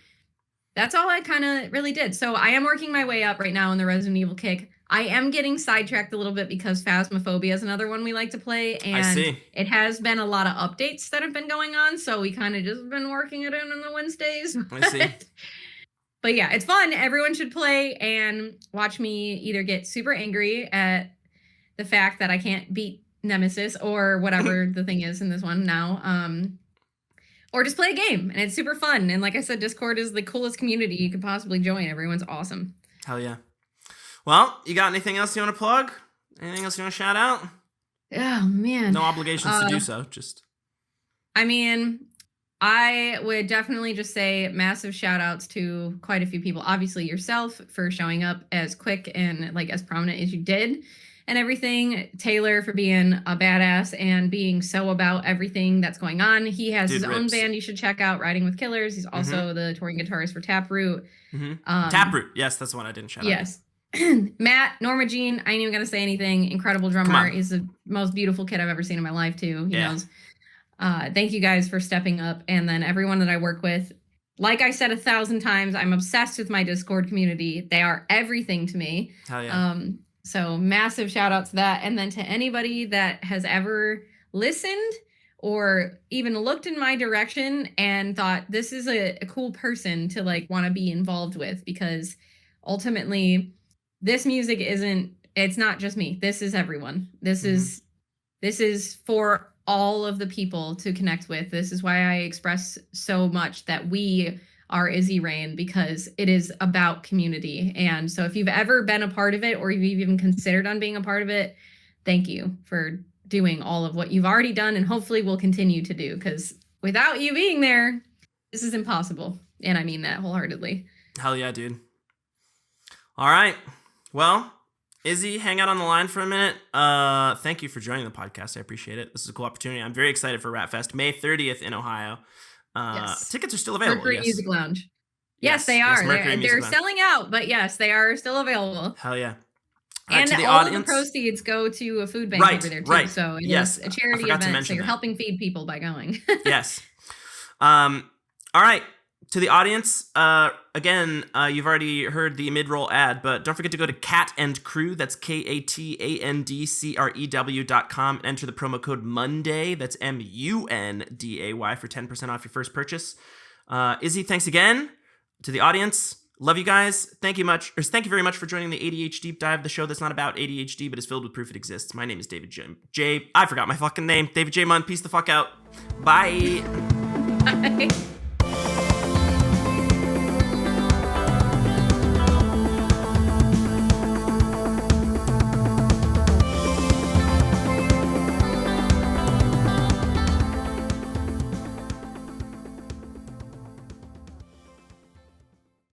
that's all I kind of really did. So I am working my way up right now in the Resident Evil kick. I am getting sidetracked a little bit because Phasmophobia is another one we like to play, and
I see.
it has been a lot of updates that have been going on, so we kind of just been working it in the Wednesdays.
I see.
But yeah, it's fun. Everyone should play and watch me either get super angry at the fact that I can't beat Nemesis or whatever the thing is in this one now, or just play a game, and it's super fun. And like I said, Discord is the coolest community you could possibly join. Everyone's awesome.
Hell yeah. Well, you got anything else you want to plug? Anything else you want to shout out?
Oh man,
no obligations to do so. Just,
I mean, I would definitely just say massive shout outs to quite a few people. Obviously yourself for showing up as quick and like as prominent as you did and everything. Taylor for being a badass and being so about everything that's going on. He has his own band you should check out, Riding with Killers. He's also the touring guitarist for Taproot.
Taproot, yes, that's the one I didn't shout out.
Yes. Matt, Norma Jean, I ain't even gonna say anything. Incredible drummer. He's the most beautiful kid I've ever seen in my life too. He knows. Thank you guys for stepping up. And then everyone that I work with, like I said 1,000 times, I'm obsessed with my Discord community. They are everything to me.
Hell yeah.
So massive shout out to that. And then to anybody that has ever listened or even looked in my direction and thought this is a cool person to like want to be involved with, because ultimately this music it's not just me. This is everyone. This is for all of the people to connect with. This is why I express so much that we are Izzy Reign, because it is about community. And so if you've ever been a part of it, or you've even considered on being a part of it, thank you for doing all of what you've already done and hopefully will continue to do, because without you being there, this is impossible. And I mean that wholeheartedly.
Hell yeah, dude. All right. Well, Izzy, hang out on the line for a minute. Thank you for joining the podcast. I appreciate it. This is a cool opportunity. I'm very excited for RapFest, May 30th in Ohio.
Yes.
Tickets are still available.
Mercury Music Lounge. Yes, they are. They're selling out, but yes, they are still available.
Hell yeah.
And all of the proceeds go to a food bank over there too. So it is a charity event. So you're helping feed people by going.
Yes. All right. To the audience, again, you've already heard the mid-roll ad, but don't forget to go to Cat and Crew. That's KATANDCREW.com and enter the promo code Monday. That's MUNDAY for 10% off your first purchase. Izzy, thanks again. To the audience, love you guys. Thank you very much for joining the ADH.Deep-Dive, the show that's not about ADHD but is filled with proof it exists. My name is David J. I forgot my fucking name. David J. Mund. Peace the fuck out. Bye.
Bye.